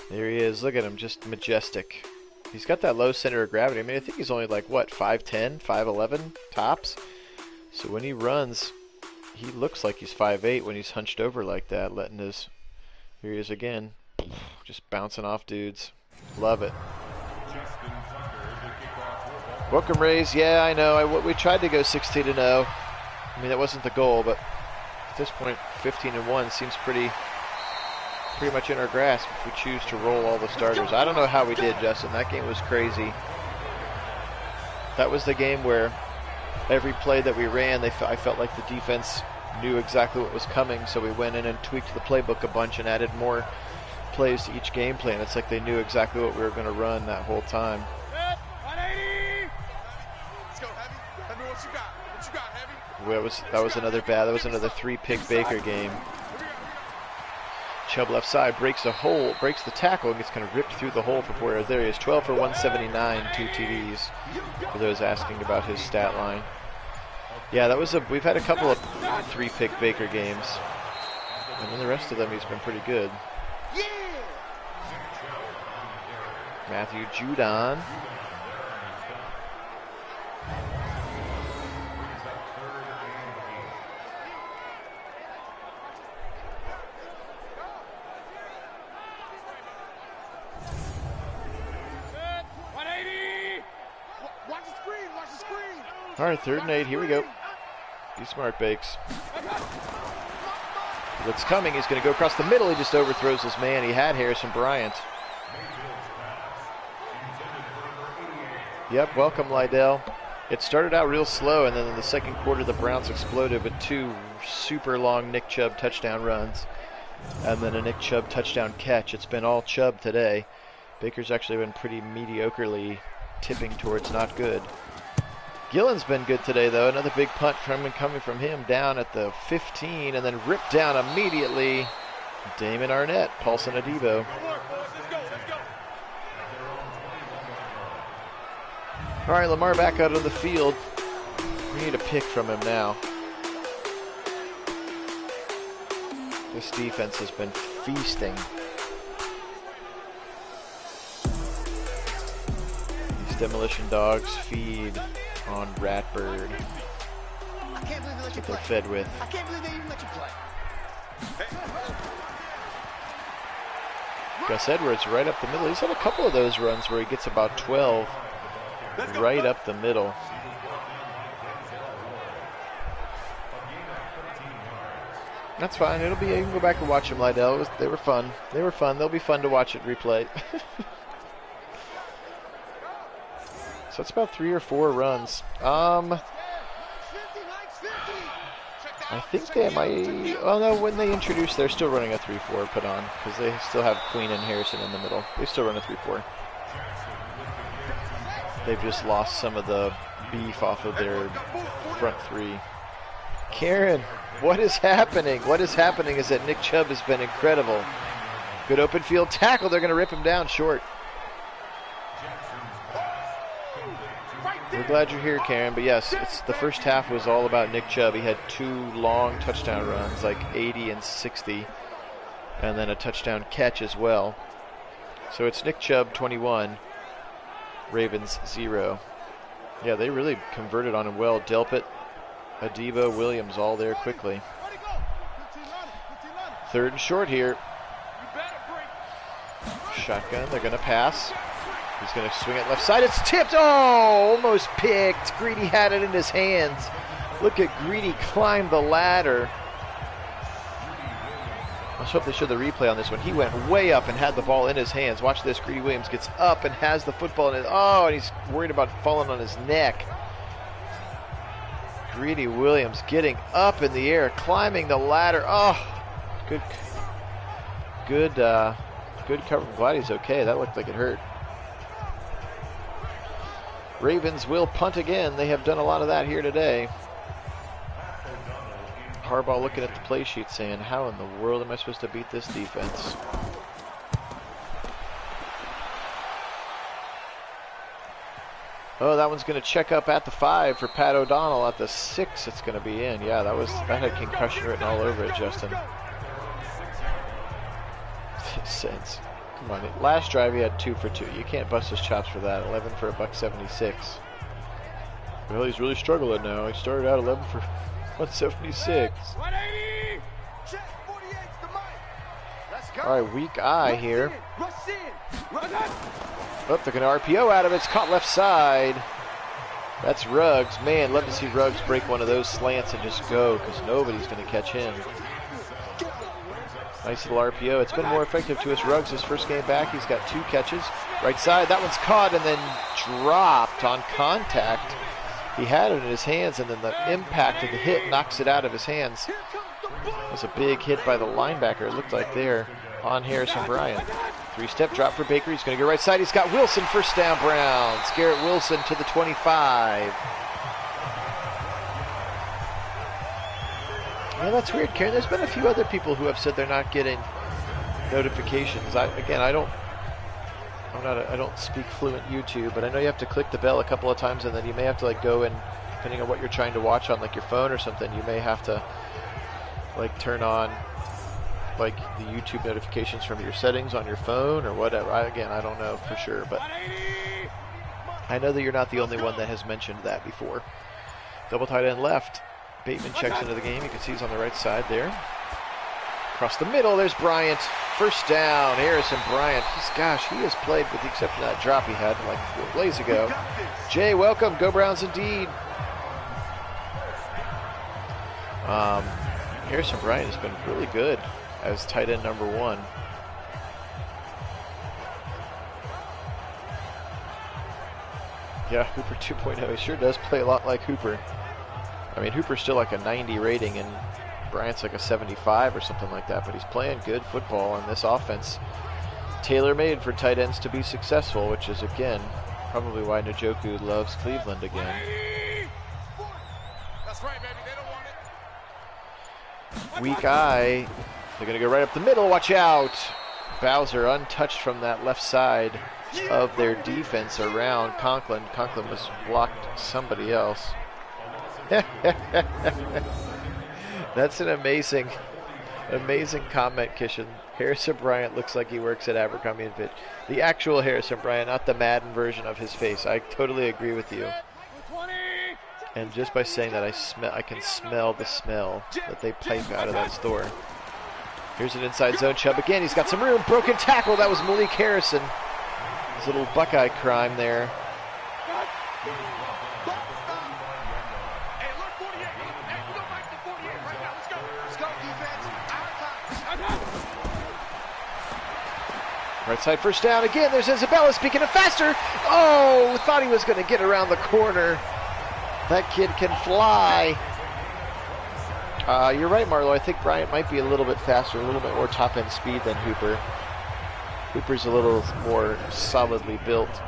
There he is. Look at him, just majestic. He's got that low center of gravity. I mean, I think he's only like, what, 5'10", 5'11", tops? So when he runs, he looks like he's 5'8" when he's hunched over like that, letting his... Here he is again. Just bouncing off dudes. Love it. Welcome, Rays. Yeah, I know. We tried to go 16-0. I mean, that wasn't the goal, but at this point, 15-1 seems pretty much in our grasp if we choose to roll all the starters. I don't know how we did, Justin. That game was crazy. That was the game where every play that we ran, I felt like the defense knew exactly what was coming, so we went in and tweaked the playbook a bunch and added more plays to each game plan. It's like they knew exactly what we were going to run that whole time. Let's go, Heavy. Heavy, what you got? What you got, Heavy? Well, that was another 3-pick Baker game. Chubb left side breaks the tackle and gets kind of ripped through the hole for 4 yards. There he is, 12 for 179, 2 TDs. For those asking about his stat line. Yeah, we've had a couple of 3-pick Baker games. And then the rest of them he's been pretty good. Matthew Judon. All right, 3rd and 8. Here we go. Be smart, Bakes. Blitz coming. He's going to go across the middle. He just overthrows his man. He had Harrison Bryant. Yep, welcome, Lydell. It started out real slow, and then in the second quarter, the Browns exploded with 2 super long Nick Chubb touchdown runs, and then a Nick Chubb touchdown catch. It's been all Chubb today. Baker's actually been pretty mediocrely tipping towards not good. Gillen's been good today, though. Another big punt coming from him down at the 15, and then ripped down immediately. Damon Arnett, Paulson Adebo. All right, Lamar back out on the field. We need a pick from him now. This defense has been feasting. These demolition dogs feed on Ratbird. I can't believe they let you What they're play. fed with. I can't believe they even let you play. Gus Edwards right up the middle. He's had a couple of those runs where he gets about 12 right up the middle. That's fine. You can go back and watch them, Lydell. They were fun. They were fun. They'll be fun to watch it replay. So it's about 3 or 4 runs. I think they might. Oh no, when they introduce, they're still running a 3-4 put on because they still have Queen and Harrison in the middle. They still run a 3-4. They've just lost some of the beef off of their front 3. Karen, what is happening? What is happening is that Nick Chubb has been incredible. Good open field tackle. They're going to rip him down short. We're glad you're here, Karen. But yes, the first half was all about Nick Chubb. He had 2 long touchdown runs, like 80 and 60, and then a touchdown catch as well. So it's Nick Chubb 21, Ravens 0. Yeah, they really converted on him well. Delpit, Adebo, Williams all there quickly. 3rd and short here. Shotgun, they're going to pass. He's going to swing it left side. It's tipped. Oh, almost picked. Greedy had it in his hands. Look at Greedy climb the ladder. Let's hope they show the replay on this one. He went way up and had the ball in his hands. Watch this. Greedy Williams gets up and has the football in his... Oh, and he's worried about falling on his neck. Greedy Williams getting up in the air, climbing the ladder. Oh, good cover. I'm glad he's okay. That looked like it hurt. Ravens will punt again. They have done a lot of that here today. Harbaugh looking at the play sheet saying, how in the world am I supposed to beat this defense? Oh, that one's going to check up at the 5 for Pat O'Donnell. At the 6, it's going to be in. Yeah, that had concussion written all over it, Justin. Sense. Come on. Last drive, he had 2 for 2. You can't bust his chops for that. 11 for $1.76. Well, he's really struggling now. He started out 11 for $1.76. All right, weak eye here. Oh, they're going to RPO out of it. It's caught left side. That's Ruggs. Man, love to see Ruggs break one of those slants and just go, because nobody's going to catch him. Nice little RPO. It's been more effective to us. Ruggs, his first game back, he's got 2 catches. Right side, that one's caught and then dropped on contact. He had it in his hands, and then the impact of the hit knocks it out of his hands. It was a big hit by the linebacker, it looked like there, on Harrison Bryant. 3-step drop for Baker. He's going to go right side. He's got Wilson, first down, Browns. Garrett Wilson to the 25. Yeah, that's weird, Karen. There's been a few other people who have said they're not getting notifications. I don't speak fluent YouTube, but I know you have to click the bell a couple of times, and then you may have to like go and, depending on what you're trying to watch on like your phone or something, you may have to like turn on like the YouTube notifications from your settings on your phone or whatever. I don't know for sure, but I know that you're not the only one that has mentioned that before. Double tight end left. Bateman checks into the game. You can see he's on the right side there. Across the middle, there's Bryant. First down, Harrison Bryant. He has played, with the exception of that drop he had like 4 plays ago. Jay, welcome. Go Browns indeed. Harrison Bryant has been really good as tight end number 1. Yeah, Hooper 2.0. He sure does play a lot like Hooper. I mean, Hooper's still like a 90 rating, and Bryant's like a 75 or something like that, but he's playing good football in this offense. Tailor-made for tight ends to be successful, which is, again, probably why Njoku loves Cleveland again. That's right, baby. They don't want it. Weak eye. They're going to go right up the middle. Watch out. Bowser untouched from that left side of their defense around Conklin. Conklin was blocked somebody else. That's an amazing comment, Kishan. Harrison Bryant looks like he works at Abercrombie & Fitch. The actual Harrison Bryant, not the Madden version of his face. I totally agree with you. And just by saying that, I can smell the smell that they pipe out of that store. Here's an inside zone. Chubb again. He's got some room. Broken tackle. That was Malik Harrison. His little Buckeye crime there. Right side first down again. There's Isabella speaking of faster. Oh, thought he was going to get around the corner. That kid can fly. You're right, Marlo. I think Bryant might be a little bit faster, a little bit more top-end speed than Hooper. Hooper's a little more solidly built.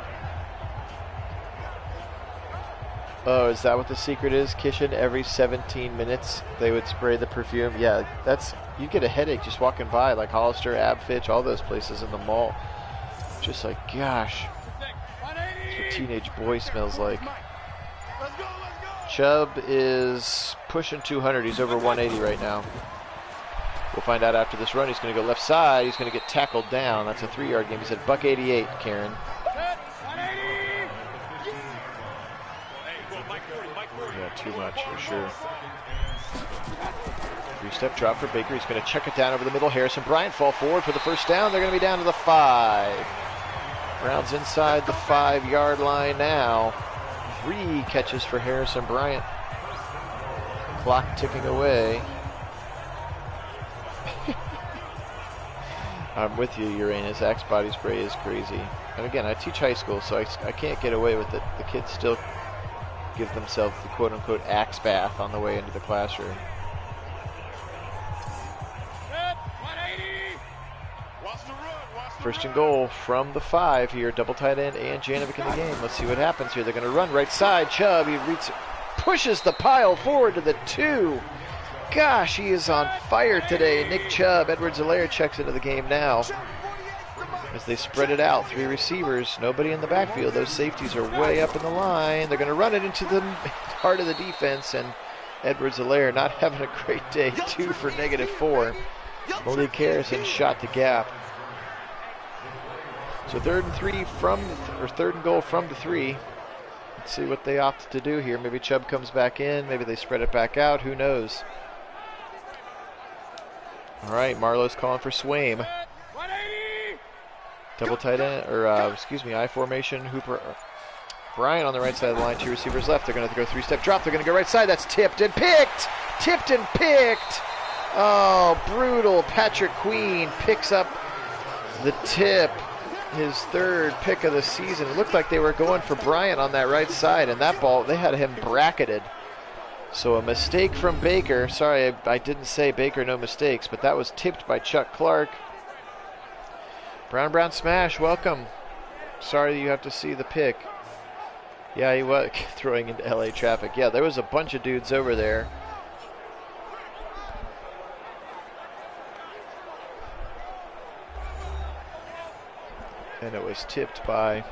Oh, is that what the secret is, Kishan? Every 17 minutes they would spray the perfume? Yeah, you get a headache just walking by, like Hollister, Abfitch, all those places in the mall. Just like, gosh, that's what teenage boy smells like. Chubb is pushing 200. He's over 180 right now. We'll find out after this run. He's going to go left side. He's going to get tackled down. That's a 3-yard game. He's at $188, Karen. Yeah, too much for sure. 3-step drop for Baker. He's going to check it down over the middle. Harrison Bryant fall forward for the first down. They're going to be down to the 5. Browns inside the 5-yard line now. 3 catches for Harrison Bryant. Clock ticking away. I'm with you, Uranus. Axe body spray is crazy. And again, I teach high school, so I can't get away with it. The kids still give themselves the quote-unquote axe bath on the way into the classroom. First and goal from the 5 here. Double tight end and Janovic in the game. Let's see what happens here. They're going to run right side. Chubb, he pushes the pile forward to the 2. gosh, he is on fire today. Nick Chubb, Edwards-Helaire checks into the game now. As they spread it out, 3 receivers, nobody in the backfield. Those safeties are way up in the line. They're going to run it into the heart of the defense, and Edwards-Helaire not having a great day. 2 for -4. Malik Harrison shot the gap. So 3rd and goal from the 3. Let's see what they opt to do here. Maybe Chubb comes back in. Maybe they spread it back out. Who knows? All right, Marlowe's calling for Swaim. Double tight end, or I formation. Hooper, Bryant on the right side of the line. 2 receivers left. They're going to go 3-step drop. They're going to go right side. That's tipped and picked. Tipped and picked. Oh, brutal. Patrick Queen picks up the tip. His 3rd pick of the season. It looked like they were going for Bryant on that right side, and that ball, they had him bracketed. So a mistake from Baker. Sorry, I didn't say Baker, no mistakes, but that was tipped by Chuck Clark. Brown smash, welcome. Sorry you have to see the pick. Yeah, he was throwing into LA traffic. Yeah, there was a bunch of dudes over there. And it was tipped by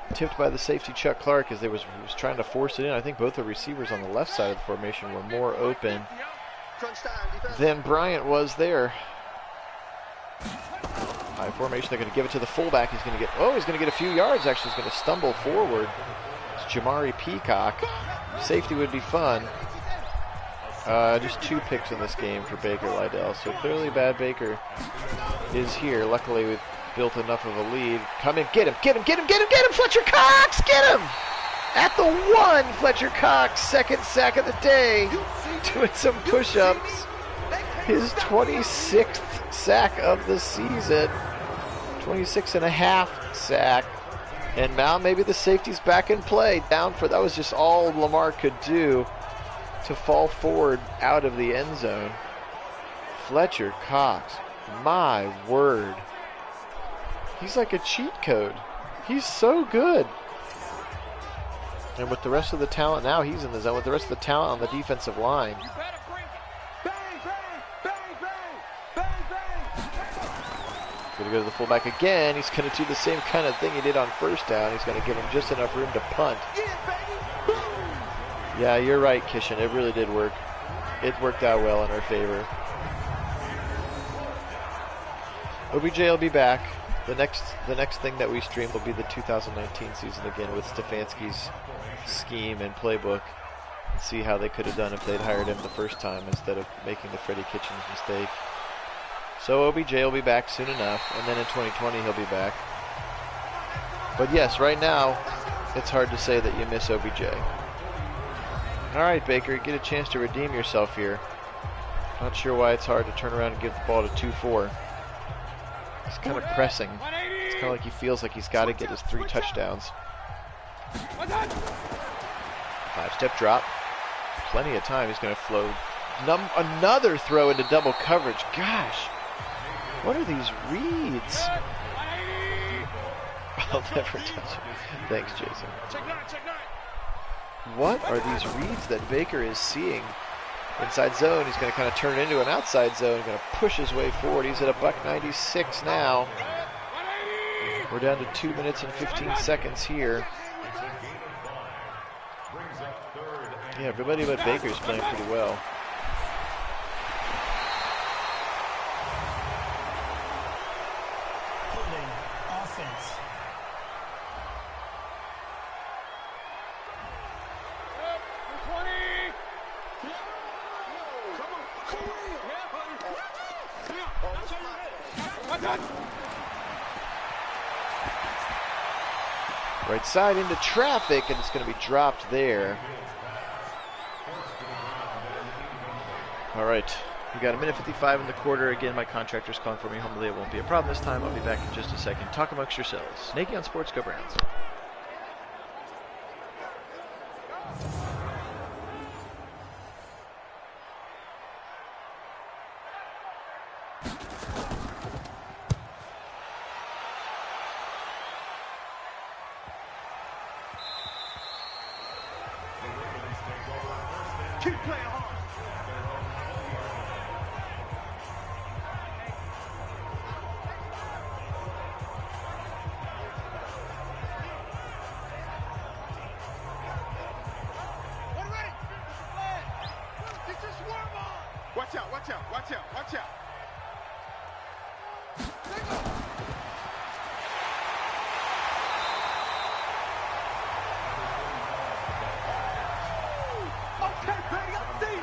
the safety Chuck Clark as they was trying to force it in. I think both the receivers on the left side of the formation were more open than Bryant was there. High formation, they're going to give it to the fullback. He's going to get a few yards. Actually, he's going to stumble forward. It's Jamari Peacock. Safety would be fun. Just 2 picks in this game for Baker Liddell. So clearly bad Baker is here. Luckily, we've built enough of a lead. Come in, get him, Fletcher Cox, get him! At the 1, Fletcher Cox, 2nd sack of the day, doing some push-ups. His 26th sack of the season, 26.5 sack. And now maybe the safety's back in play. Down for, that was just all Lamar could do to fall forward out of the end zone. Fletcher Cox, my word. He's like a cheat code. He's so good. And with the rest of the talent now, he's in the zone. With the rest of the talent on the defensive line. Going to go to the fullback again. He's going to do the same kind of thing he did on 1st down. He's going to give him just enough room to punt. Yeah, you're right, Kishan. It really did work. It worked out well in our favor. OBJ will be back. The next thing that we stream will be the 2019 season again with Stefanski's scheme and playbook. And see how they could have done if they'd hired him the first time instead of making the Freddie Kitchens mistake. So OBJ will be back soon enough, and then in 2020 he'll be back. But yes, right now, it's hard to say that you miss OBJ. All right, Baker, get a chance to redeem yourself here. Not sure why it's hard to turn around and give the ball to 2-4. He's kind of pressing. It's kind of like he feels like he's got to get his 3 touchdowns. 5-step drop. Plenty of time. He's going to flow. Another throw into double coverage. Gosh. What are these reads? I'll never touch it. Thanks, Jason. What are these reads that Baker is seeing? Inside zone, he's going to kind of turn it into an outside zone. He's going to push his way forward. He's at $1.96 now. We're down to 2 minutes and 15 seconds here. Yeah, everybody but Baker's playing pretty well. Right side into traffic, and it's going to be dropped there. All right, we got 1:55 in the quarter. Again, my contractor's calling for me. Hopefully it won't be a problem this time. I'll be back in just a second. Talk amongst yourselves. Nagy on Sports, go Browns. Watch out, watch out. Okay, baby, I see you.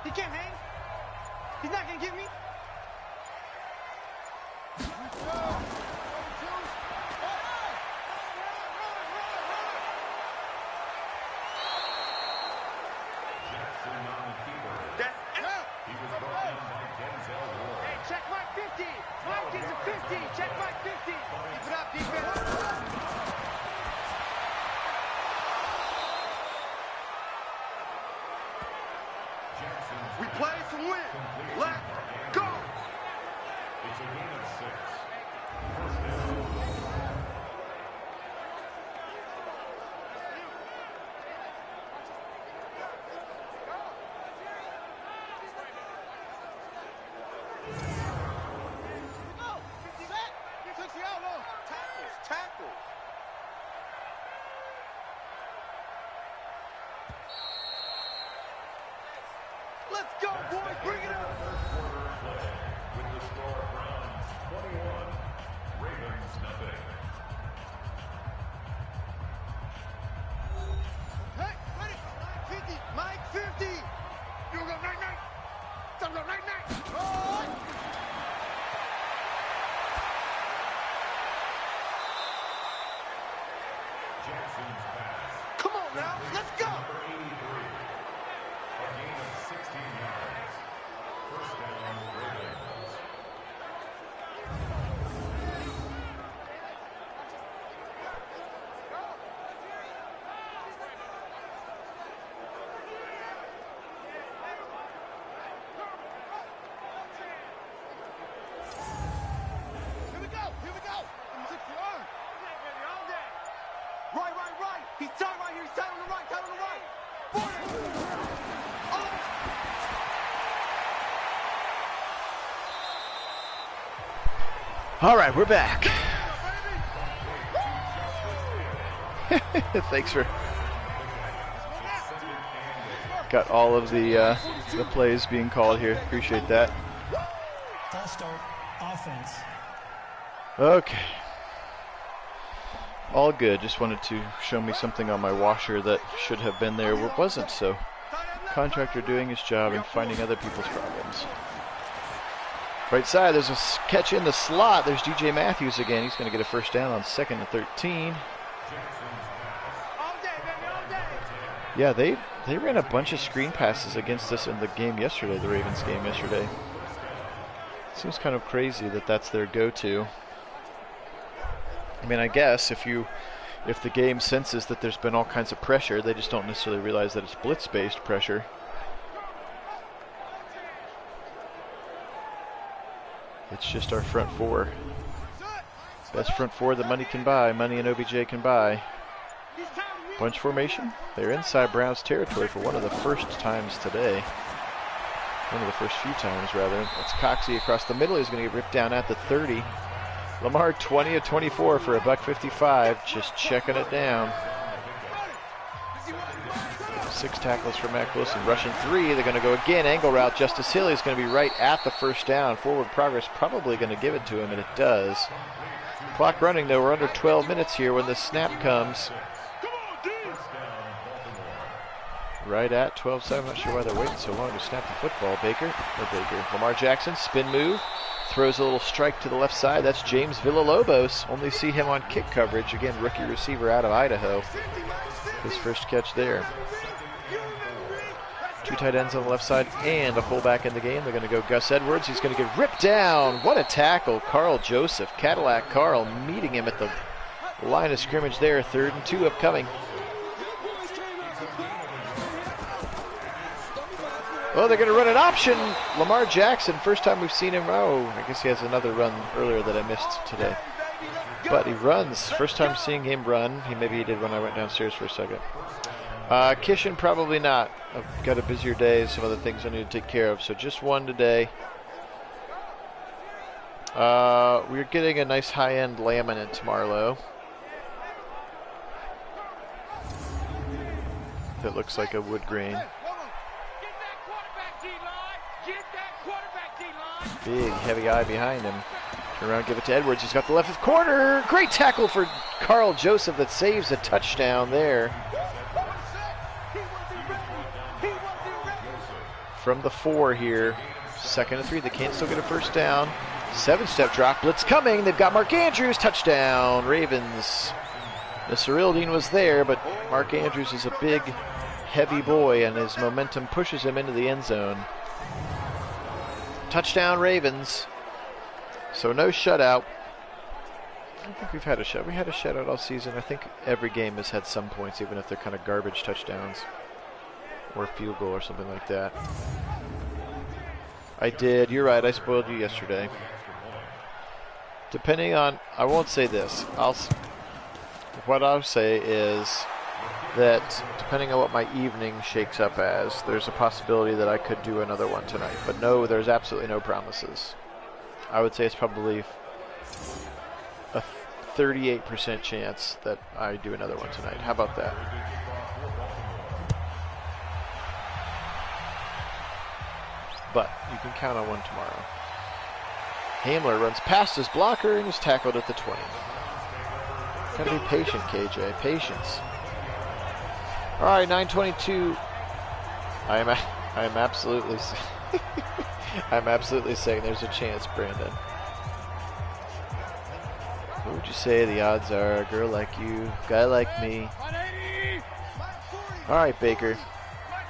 He can't hang. He's not gonna get me. Hey, check my 50. Mike gets a 50. Check my 50. Keep it up, defense. We play to win. Let's go. It's a game of 6. Tackles. Let's go, boys. Bring it up. With the score Browns 21, Ravens nothing. Hey, ready? Mike 50. You go night-night. Time to go night-night. Oh! Jackson's pass. Come on now. Let's go. Number 83. A gain of 16 yards. First down, Ravens. Here we go. Here we go. 60 yards. Right. He's tied right here. He's tied on the right. Tied on the right. All right, we're back. Thanks for got all of the plays being called here. Appreciate that. False start, offense. Okay. All good. Just wanted to show me something on my washer that should have been there but wasn't. So, contractor doing his job and finding other people's problems. Right side, there's a catch in the slot. There's DJ Matthews again. He's going to get a first down on 2nd and 13. Yeah, they ran a bunch of screen passes against us in the game yesterday, the Ravens game yesterday. Seems kind of crazy that that's their go-to. I mean, I guess if the game senses that there's been all kinds of pressure, they just don't necessarily realize that it's blitz-based pressure. It's just our front four. Best front four that money can buy, money and OBJ can buy. Bunch formation. They're inside Browns territory for one of the first times today. One of the first few times, rather. That's Coxie across the middle. He's going to get ripped down at the 30. Lamar 20 of 24 for $155. Just checking it down. 6 tackles for Mack Wilson. Rushing 3. They're going to go again. Angle route. Justice Hill is going to be right at the first down. Forward progress probably going to give it to him, and it does. Clock running, though. We're under 12 minutes here when the snap comes. Right at 12-7. I'm not sure why they're waiting so long to snap the football. Lamar Jackson, spin move. Throws a little strike to the left side. That's James Villalobos. Only see him on kick coverage. Again, rookie receiver out of Idaho. His first catch there. 2 tight ends on the left side and a fullback in the game. They're going to go Gus Edwards. He's going to get ripped down. What a tackle. Carl Joseph, Cadillac Carl, meeting him at the line of scrimmage there. 3rd and 2 upcoming. Oh, they're going to run an option. Lamar Jackson, first time we've seen him. Oh, I guess he has another run earlier that I missed today. But he runs. First time seeing him run. Maybe he did when I went downstairs for a second. Kishin, probably not. I've got a busier day, some other things I need to take care of, so just one today. We're getting a nice high-end laminate Marlowe. That looks like a wood grain. Big, heavy eye behind him. Turn around, give it to Edwards. He's got the left of corner. Great tackle for Carl Joseph that saves a touchdown there. From the 4 here. 2nd and 3. They can't still get a first down. 7-step drop. Blitz coming. They've got Mark Andrews. Touchdown, Ravens. Mr. Ildine was there, but Mark Andrews is a big, heavy boy, and his momentum pushes him into the end zone. Touchdown, Ravens. So no shutout. I don't think we've had a shutout. We had a shutout all season. I think every game has had some points, even if they're kind of garbage touchdowns or a field goal or something like that. I did. You're right. I spoiled you yesterday. Depending on, I won't say this. What I'll say is that depending on what my evening shakes up as, there's a possibility that I could do another one tonight. But no, there's absolutely no promises. I would say it's probably a 38% chance that I do another one tonight. How about that? But you can count on one tomorrow. Hamler runs past his blocker and is tackled at the 20. Gotta be patient, KJ. Patience. All right, 9:22. I am absolutely I'm absolutely saying there's a chance, Brandon. What would you say the odds are? A girl like you, guy like me. All right, Baker.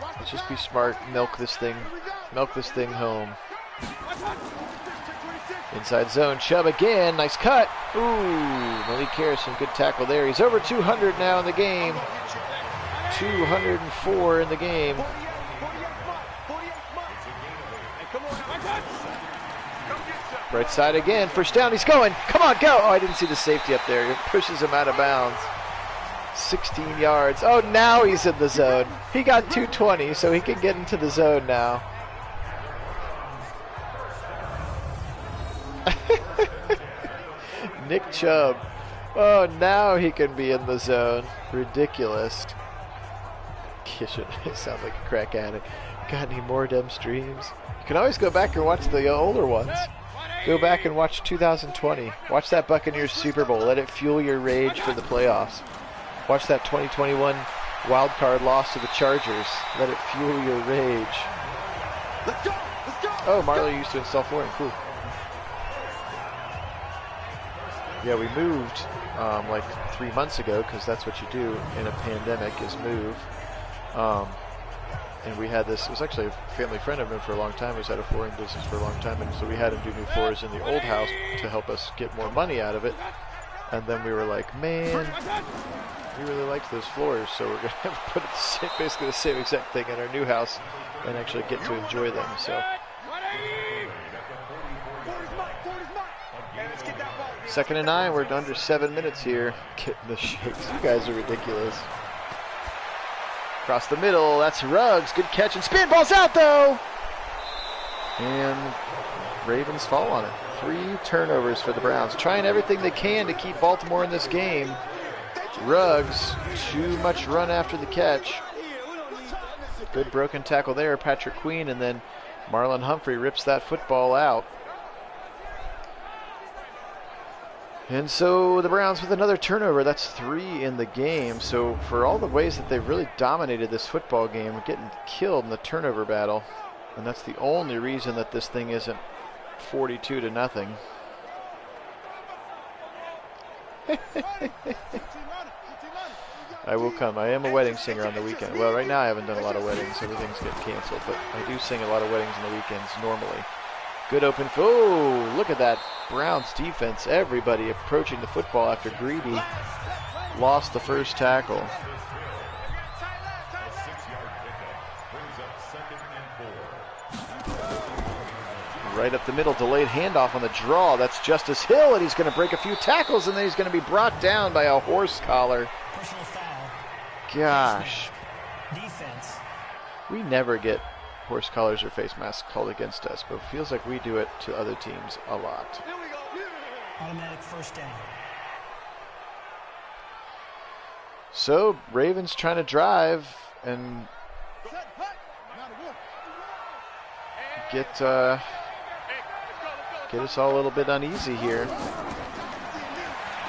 Let's just be smart. Milk this thing home. Inside zone, Chubb again. Nice cut. Ooh, Malik Harrison, good tackle there. He's over 200 now in the game. 204 in the game. Right side again. First down. He's going. Come on, go. Oh, I didn't see the safety up there. It pushes him out of bounds. 16 yards. Oh, now he's in the zone. He got 220, so he can get into the zone now. Nick Chubb. Oh, now he can be in the zone. Ridiculous. Kishin, I sound like a crack addict. Got any more dumb streams? You can always go back and watch the older ones. Go back and watch 2020. Watch that Buccaneers Super Bowl. Let it fuel your rage for the playoffs. Watch that 2021 wild card loss to the Chargers. Let it fuel your rage. Let's go! Let's go! Oh, Marley used to install flooring. Cool. Yeah, we moved like 3 months ago because that's what you do in a pandemic is move. And we had this, it was actually a family friend of mine for a long time. He's had a flooring business for a long time, and so we had him do new floors in the old house to help us get more money out of it. And then we were like, man, we really liked those floors, so we're going to put basically the same exact thing in our new house and actually get to enjoy them. So. 2nd and 9, we're under 7 minutes here. Getting the shakes. You guys are ridiculous. Across the middle, that's Ruggs. Good catch and spin. Ball's out though. And Ravens fall on it. 3 turnovers for the Browns. Trying everything they can to keep Baltimore in this game. Ruggs, too much run after the catch. Good broken tackle there, Patrick Queen, and then Marlon Humphrey rips that football out. And so the Browns with another turnover. That's 3 in the game. So for all the ways that they've really dominated this football game, we're getting killed in the turnover battle. And that's the only reason that this thing isn't 42-0. I will come. I am a wedding singer on the weekend. Well, right now I haven't done a lot of weddings. Everything's getting canceled. But I do sing a lot of weddings on the weekends normally. Good open. Oh, look at that Browns defense. Everybody approaching the football after Greedy lost the first tackle. Right up the middle, delayed handoff on the draw. That's Justice Hill, and he's going to break a few tackles, and then he's going to be brought down by a horse collar. Gosh. We never get horse collars or face masks called against us, but it feels like we do it to other teams a lot. Automatic first down. So Ravens trying to drive and get us all a little bit uneasy here.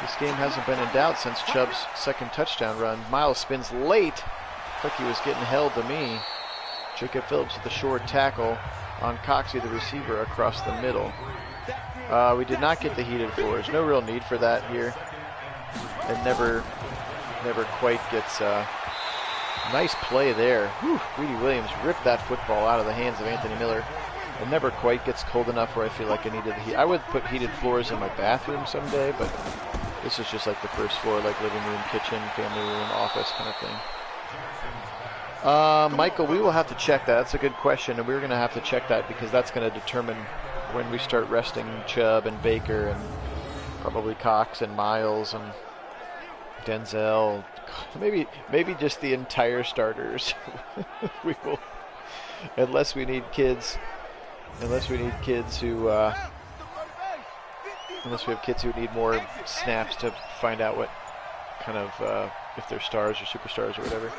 This game hasn't been in doubt since Chubb's second touchdown run. Miles spins late. Looked like he was getting held to me. Jacob Phillips with the short tackle on Coxie, the receiver, across the middle. We did not get the heated floors. No real need for that here. It never quite gets nice play there. Whew, Greedy Williams ripped that football out of the hands of Anthony Miller. It never quite gets cold enough where I feel like I needed the heat. I would put heated floors in my bathroom someday, but this is just like the first floor, like living room, kitchen, family room, office kind of thing. Michael, we will have to check that. That's a good question, and we're going to have to check that because that's going to determine when we start resting Chubb and Baker and probably Cox and Miles and Denzel. Maybe just the entire starters. We will, unless we need kids who, unless we have kids who need more snaps to find out what kind of if they're stars or superstars or whatever.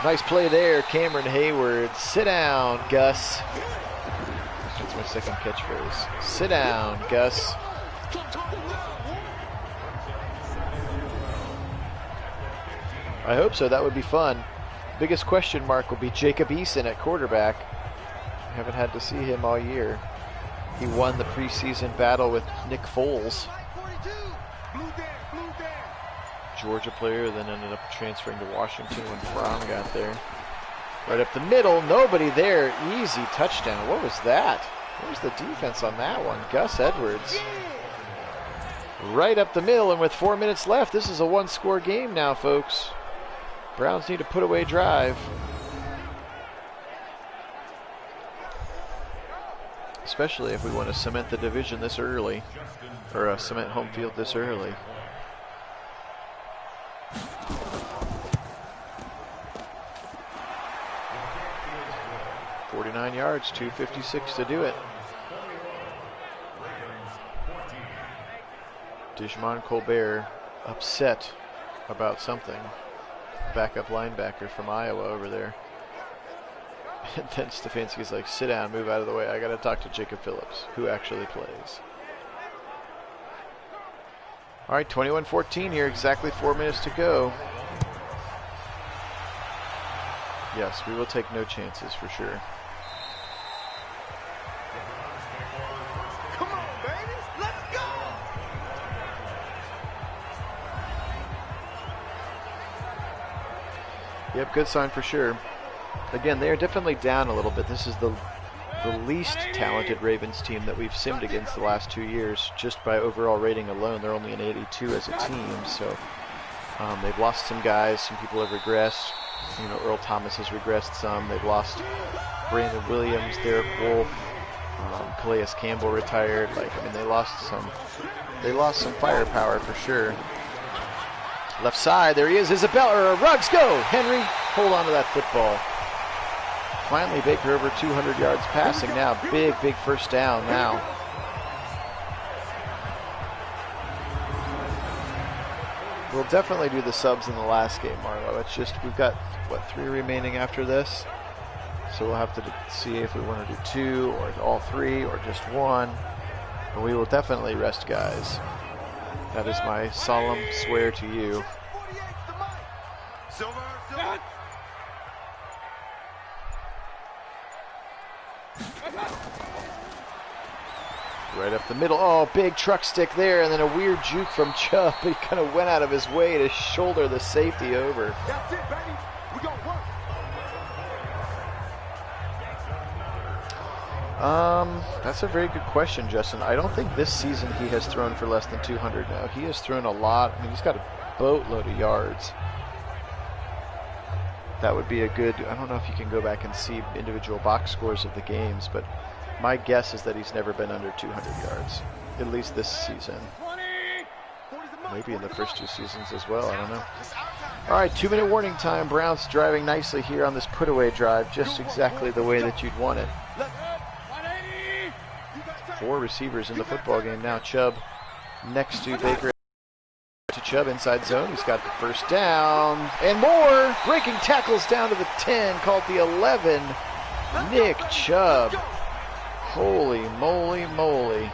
Nice play there, Cameron Hayward. Sit down, Gus. That's my second catchphrase. Sit down, Gus. I hope so. That would be fun. Biggest question mark will be Jacob Eason at quarterback. Haven't had to see him all year. He won the preseason battle with Nick Foles. Georgia player, then ended up transferring to Washington when Brown got there. Right up the middle, nobody there. Easy touchdown. What was that? What was the defense on that one? Gus Edwards. Right up the middle, and with 4 minutes left, this is a one-score game now, folks. Browns need to put away drive. Especially if we want to cement the division this early, or cement home field this early. .49 yards, 2:56 to do it. Dijmon Colbert upset about something. Backup linebacker from Iowa over there. And then Stefanski's like, sit down, move out of the way. I got to talk to Jacob Phillips, who actually plays. All right, 21-14 here, exactly 4 minutes to go. Yes, we will take no chances for sure. Come on, baby, let's go! Yep, good sign for sure. Again, they are definitely down a little bit. This is the least talented Ravens team that we've simmed against the last 2 years. Just by overall rating alone, they're only an 82 as a team. So they've lost some guys. Some people have regressed. You know, Earl Thomas has regressed some. They've lost Brandon Williams, Derek Wolfe, Calais Campbell retired. Like, I mean, they lost some firepower for sure. Left side, there he is, Isabella, or Ruggs, go! Henry, hold on to that football. Finally, Baker over 200 yards passing now. Big first down now. We'll definitely do the subs in the last game, Marlo. It's just, we've got, what, 3 remaining after this? So we'll have to see if we want to do 2 or all 3 or just 1. But we will definitely rest guys. That is my solemn swear to you. Right up the middle. Oh, big truck stick there, and then a weird juke from Chubb. He kind of went out of his way to shoulder the safety over. That's it, baby. We gonna work. That's a very good question, Justin. I don't think this season he has thrown for less than 200 now. He has thrown a lot. I mean, he's got a boatload of yards. That would be a good, I don't know if you can go back and see individual box scores of the games, but my guess is that he's never been under 200 yards, at least this season. Maybe in the first 2 seasons as well, I don't know. All right, 2-minute warning time. Browns driving nicely here on this put-away drive, just exactly the way that you'd want it. 4 receivers in the football game now. Chubb next to Baker. To Chubb inside zone. He's got the first down and more. Breaking tackles down to the 10, called the 11. Nick Chubb. Holy moly moly.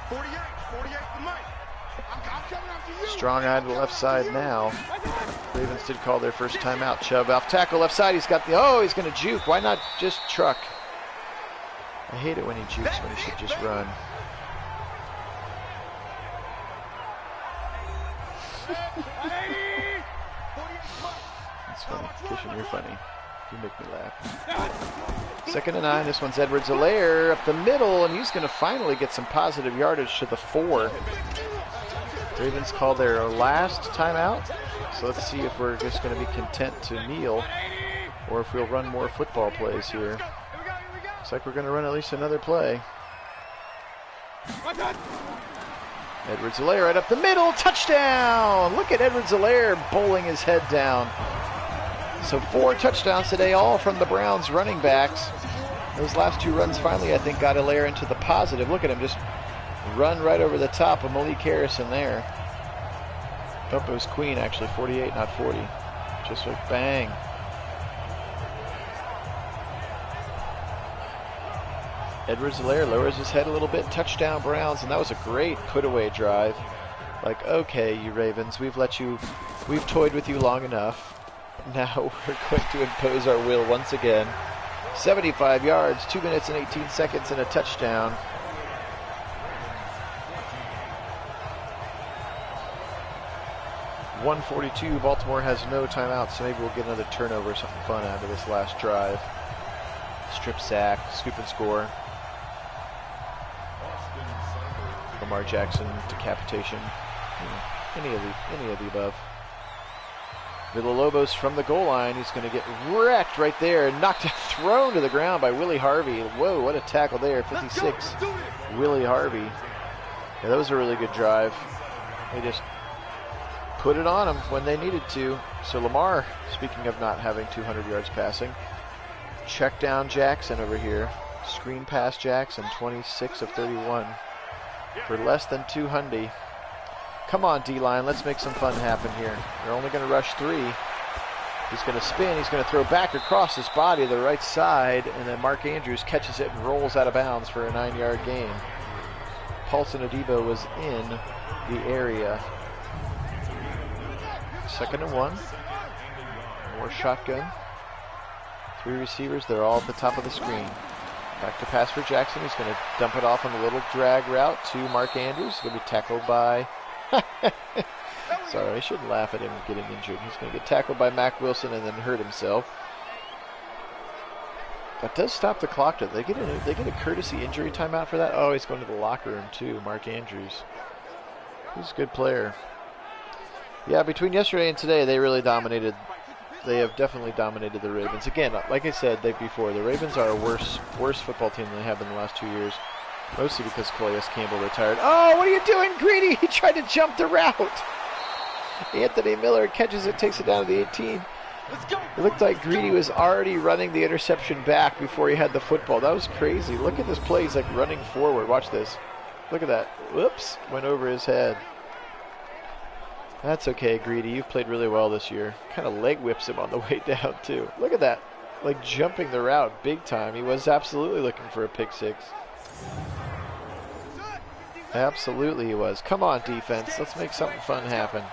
48 to Mike. I'm coming after you. Strong eye to the left side now. Ravens did call their first timeout. Chubb off tackle left side. He's got the, he's going to juke. Why not just truck? I hate it when he jukes when he should just run. That's funny. Kishan, you're funny. You make me laugh. 2nd and 9. This one's Edwards-Helaire up the middle, and he's going to finally get some positive yardage to the 4. Ravens call their last timeout. So let's see if we're just going to be content to kneel or if we'll run more football plays here. Looks like we're going to run at least another play. Edwards-Helaire right up the middle, touchdown! Look at Edwards-Helaire bowling his head down. So 4 touchdowns today, all from the Browns running backs. Those last 2 runs finally, I think, got Helaire into the positive. Look at him just run right over the top of Malik Harrison there. Oh, it was Queen, actually, 48, not 40. Just like bang. Edwards-Helaire lowers his head a little bit, touchdown Browns, and that was a great put-away drive. Like, okay, you Ravens, we've toyed with you long enough. Now we're going to impose our will once again. 75 yards, 2 minutes and 18 seconds, and a touchdown. .142, Baltimore has no timeout, so maybe we'll get another turnover, something fun out of this last drive. Strip sack, scoop and score. Lamar Jackson, decapitation. Any of the above. Villalobos from the goal line. He's going to get wrecked right there. Knocked, thrown to the ground by Willie Harvey. Whoa, what a tackle there. 56. Willie Harvey. Yeah, that was a really good drive. They just put it on him when they needed to. So Lamar, speaking of not having 200 yards passing, check down Jackson over here. Screen pass Jackson, 26 of 31 for less than 200. Come on, D-line, let's make some fun happen here. They're only going to rush 3. He's going to spin. He's going to throw back across his body to the right side, and then Mark Andrews catches it and rolls out of bounds for a 9-yard gain. Paulson Adebo was in the area. 2nd and 1. More shotgun. 3 receivers. They're all at the top of the screen. Back to pass for Jackson. He's going to dump it off on a little drag route to Mark Andrews. He's going to be tackled by... Sorry, I shouldn't laugh at him getting injured. He's going to get tackled by Mack Wilson and then hurt himself. That does stop the clock. They get a courtesy injury timeout for that? Oh, he's going to the locker room too, Mark Andrews. He's a good player. Yeah, between yesterday and today, they really dominated. They have definitely dominated the Ravens. Again, like I said before, the Ravens are a worse football team than they have in the last 2 years. Mostly because Calais Campbell retired. Oh, what are you doing, Greedy? He tried to jump the route. Anthony Miller catches it, takes it down to the 18. It looked like Greedy was already running the interception back before he had the football. That was crazy. Look at this play. He's like running forward. Watch this. Look at that. Whoops. Went over his head. That's okay, Greedy. You've played really well this year. Kind of leg whips him on the way down, too. Look at that. Like jumping the route big time. He was absolutely looking for a pick 6. Absolutely he was. Come on, defense. Let's make something fun happen.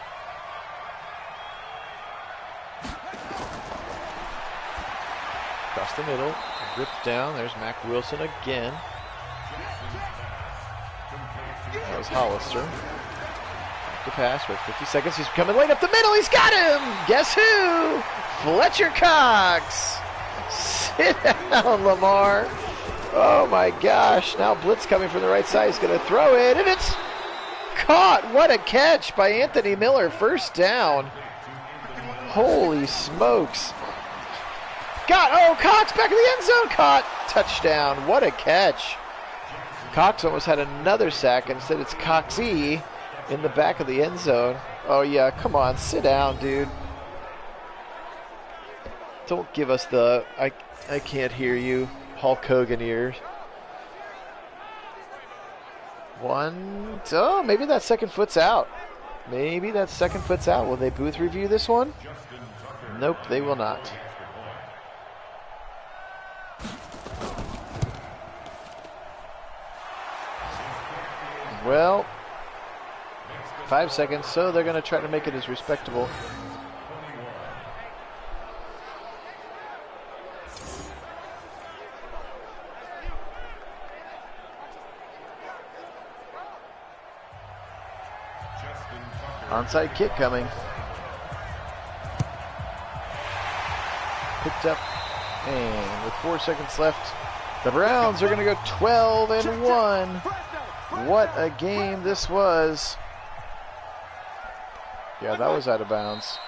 Across the middle. Ripped down. There's Mack Wilson again. That was Hollister. Back to pass with 50 seconds. He's coming late up the middle. He's got him! Guess who? Fletcher Cox. Sit down, Lamar. Oh my gosh, now blitz coming from the right side. He's going to throw it, and it's caught. What a catch by Anthony Miller. First down. Holy smokes. Cox back in the end zone. Caught. Touchdown. What a catch. Cox almost had another sack. Instead, it's Coxie in the back of the end zone. Oh, yeah, come on. Sit down, dude. Don't give us the I can't hear you, Hulk Hogan ears. One. Oh, maybe that second foot's out. Maybe that second foot's out. Will they booth review this one? Nope, they will not. Well, 5 seconds, so they're going to try to make it as respectable. Onside kick coming. Picked up, and with 4 seconds left, the Browns are going to go 12-1. What a game this was. Yeah, that was out of bounds.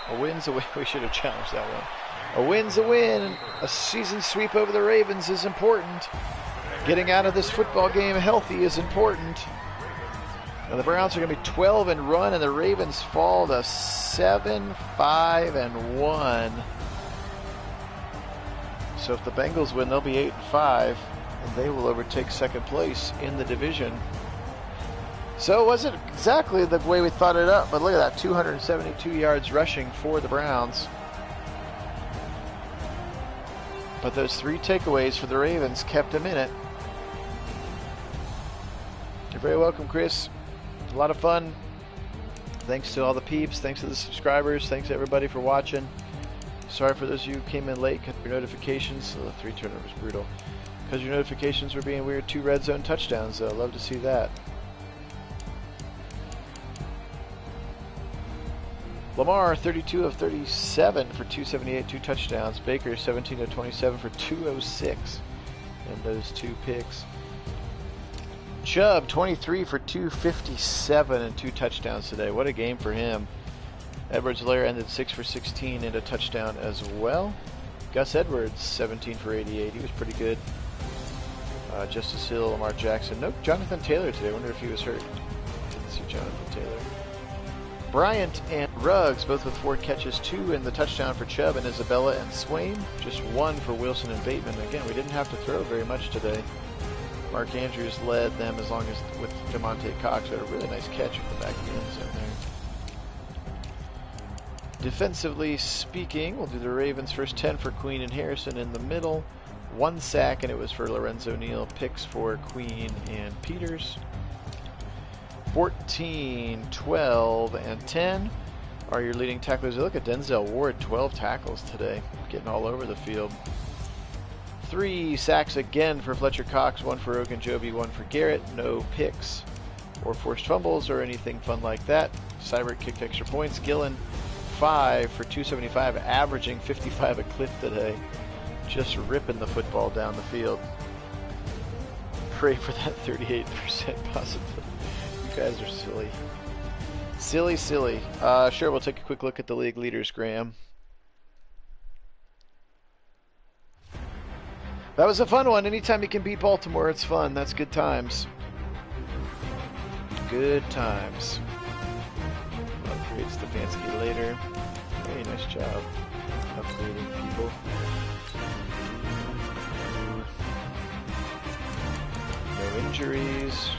A win's a win. We should have challenged that one. A win's a win. A season sweep over the Ravens is important. Getting out of this football game healthy is important. And the Browns are going to be 12-1, and the Ravens fall to 7-5-1. So if the Bengals win, they'll be 8-5, and they will overtake second place in the division. So it wasn't exactly the way we thought it up, but look at that, 272 yards rushing for the Browns. But those 3 takeaways for the Ravens kept them in it. You're very welcome, Chris. A lot of fun. Thanks to all the peeps. Thanks to the subscribers. Thanks to everybody for watching. Sorry for those of you who came in late. Cut your notifications. So the 3 turnovers, brutal. Because your notifications were being weird. 2 red zone touchdowns, though. Love to see that. Lamar, 32 of 37 for 278, 2 touchdowns. Baker, 17 of 27 for 206. And those 2 picks. Chubb, 23 for 257 and 2 touchdowns today. What a game for him. Edwards-Helaire ended 6 for 16 and a touchdown as well. Gus Edwards, 17 for 88. He was pretty good. Justice Hill, Lamar Jackson. Nope, Jonathan Taylor today. I wonder if he was hurt. Didn't see Jonathan Taylor. Bryant and Ruggs, both with 4 catches, 2 in the touchdown for Chubb and Isabella and Swain. Just 1 for Wilson and Bateman. Again, we didn't have to throw very much today. Mark Andrews led them as long as with Jamonte Cox. Had a really nice catch at the back of the end zone there. Defensively speaking, we'll do the Ravens first 10 for Queen and Harrison in the middle. 1 sack, and it was for Lorenzo Neal. Picks for Queen and Peters. 14, 12, and 10 are your leading tacklers. Look at Denzel Ward, 12 tackles today, getting all over the field. 3 sacks again for Fletcher Cox, 1 for Ogunjobi, 1 for Garrett. No picks or forced fumbles or anything fun like that. Seibert kicked extra points. Gillen, 5 for 275, averaging 55 a clip today. Just ripping the football down the field. Pray for that 38% possibility. You guys are silly. Silly, silly. Sure, we'll take a quick look at the league leaders, Graham. That was a fun one. Anytime you can beat Baltimore, it's fun. That's good times. Good times. Upgrade Stefanski later. Hey, nice job upgrading people. No injuries.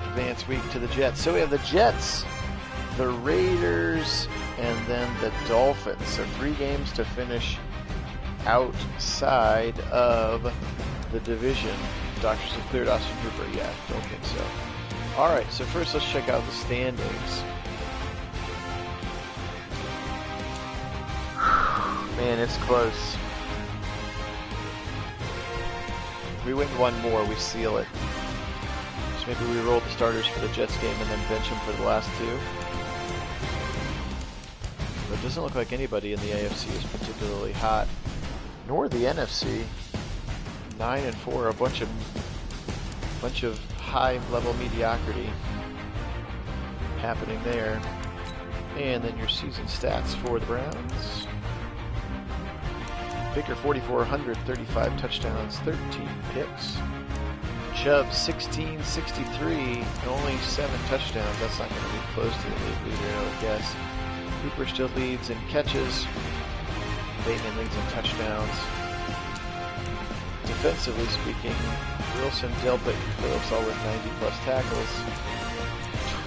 Advance week to the Jets. So we have the Jets, the Raiders, and then the Dolphins. So 3 games to finish outside of the division. Doctors have cleared Austin Hooper. Yeah, don't think so. Alright, so first let's check out the standings. Man, it's close. We win 1 more, we seal it. So maybe we roll the starters for the Jets game and then bench them for the last 2. But it doesn't look like anybody in the AFC is particularly hot. Nor the NFC. 9-4, a bunch of high-level mediocrity happening there. And then your season stats for the Browns. Baker 4,435 touchdowns, 13 picks. Chubb 16-63, only 7 touchdowns. That's not going to be close to the league leader, I would guess. Cooper still leads in catches. Bateman leads in touchdowns. Defensively speaking, Wilson, Delpit, and Phillips all with 90-plus tackles.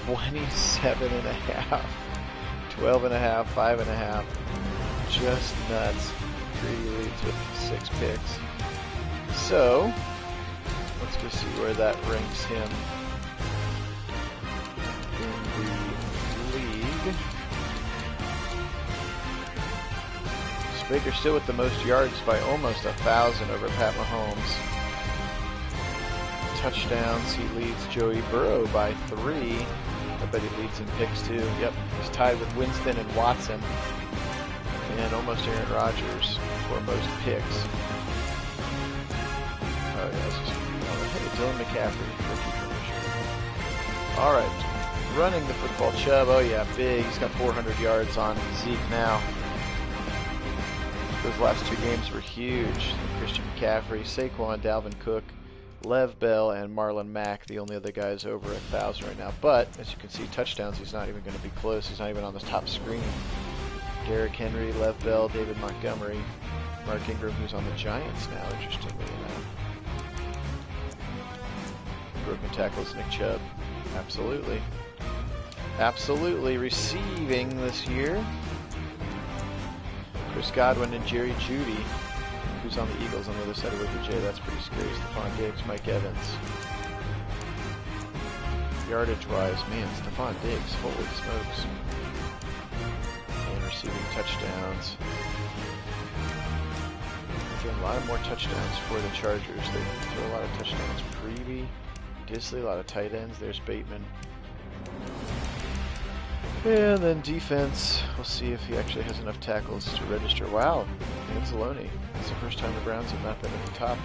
27.5, 12.5, 5.5. Just nuts. Greedy leads with 6 picks. So, let's go see where that ranks him in the league. Baker still with the most yards by almost 1,000 over Pat Mahomes. Touchdowns, he leads Joey Burrow by 3. I bet he leads in picks too. Yep, he's tied with Winston and Watson. And almost Aaron Rodgers for most picks. Oh yeah, hey, Dylan McCaffrey, rookie commission. Alright, running the football, Chubb. Oh yeah, big. He's got 400 yards on Zeke now. Those last 2 games were huge. Christian McCaffrey, Saquon, Dalvin Cook, Lev Bell, and Marlon Mack, the only other guys over 1,000 right now. But, as you can see, touchdowns, he's not even going to be close. He's not even on the top screen. Derrick Henry, Lev Bell, David Montgomery, Mark Ingram, who's on the Giants now, interestingly enough. Broken tackles, Nick Chubb. Absolutely. Absolutely. Receiving this year, Chris Godwin and Jerry Jeudy, who's on the Eagles on the other side of Wicked J. That's pretty scary. Stephon Diggs, Mike Evans. Yardage-wise, man, Stephon Diggs, holy smokes. And receiving touchdowns. Again, a lot more touchdowns for the Chargers. They throw a lot of touchdowns. Freebie, Disley, a lot of tight ends. There's Bateman. And then defense, we'll see if he actually has enough tackles to register. Wow, Anzalone. It's the first time the Browns have not been at the top.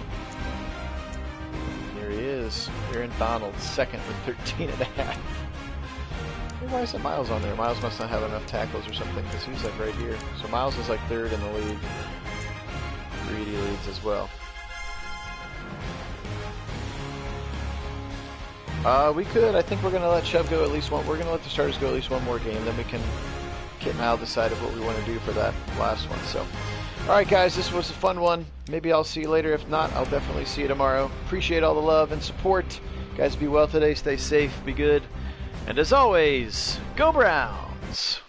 Here he is. Aaron Donald, second with 13.5. Why is Miles on there? Miles must not have enough tackles or something, because he's like right here. So Miles is like 3rd in the league. Greedy leads as well. We could. I think we're going to let Chubb go at least one. We're going to let the starters go at least one more game. Then we can Kit and I'll decide what we want to do for that last one. So, all right, guys, this was a fun one. Maybe I'll see you later. If not, I'll definitely see you tomorrow. Appreciate all the love and support. Guys, be well today. Stay safe. Be good. And as always, go Browns!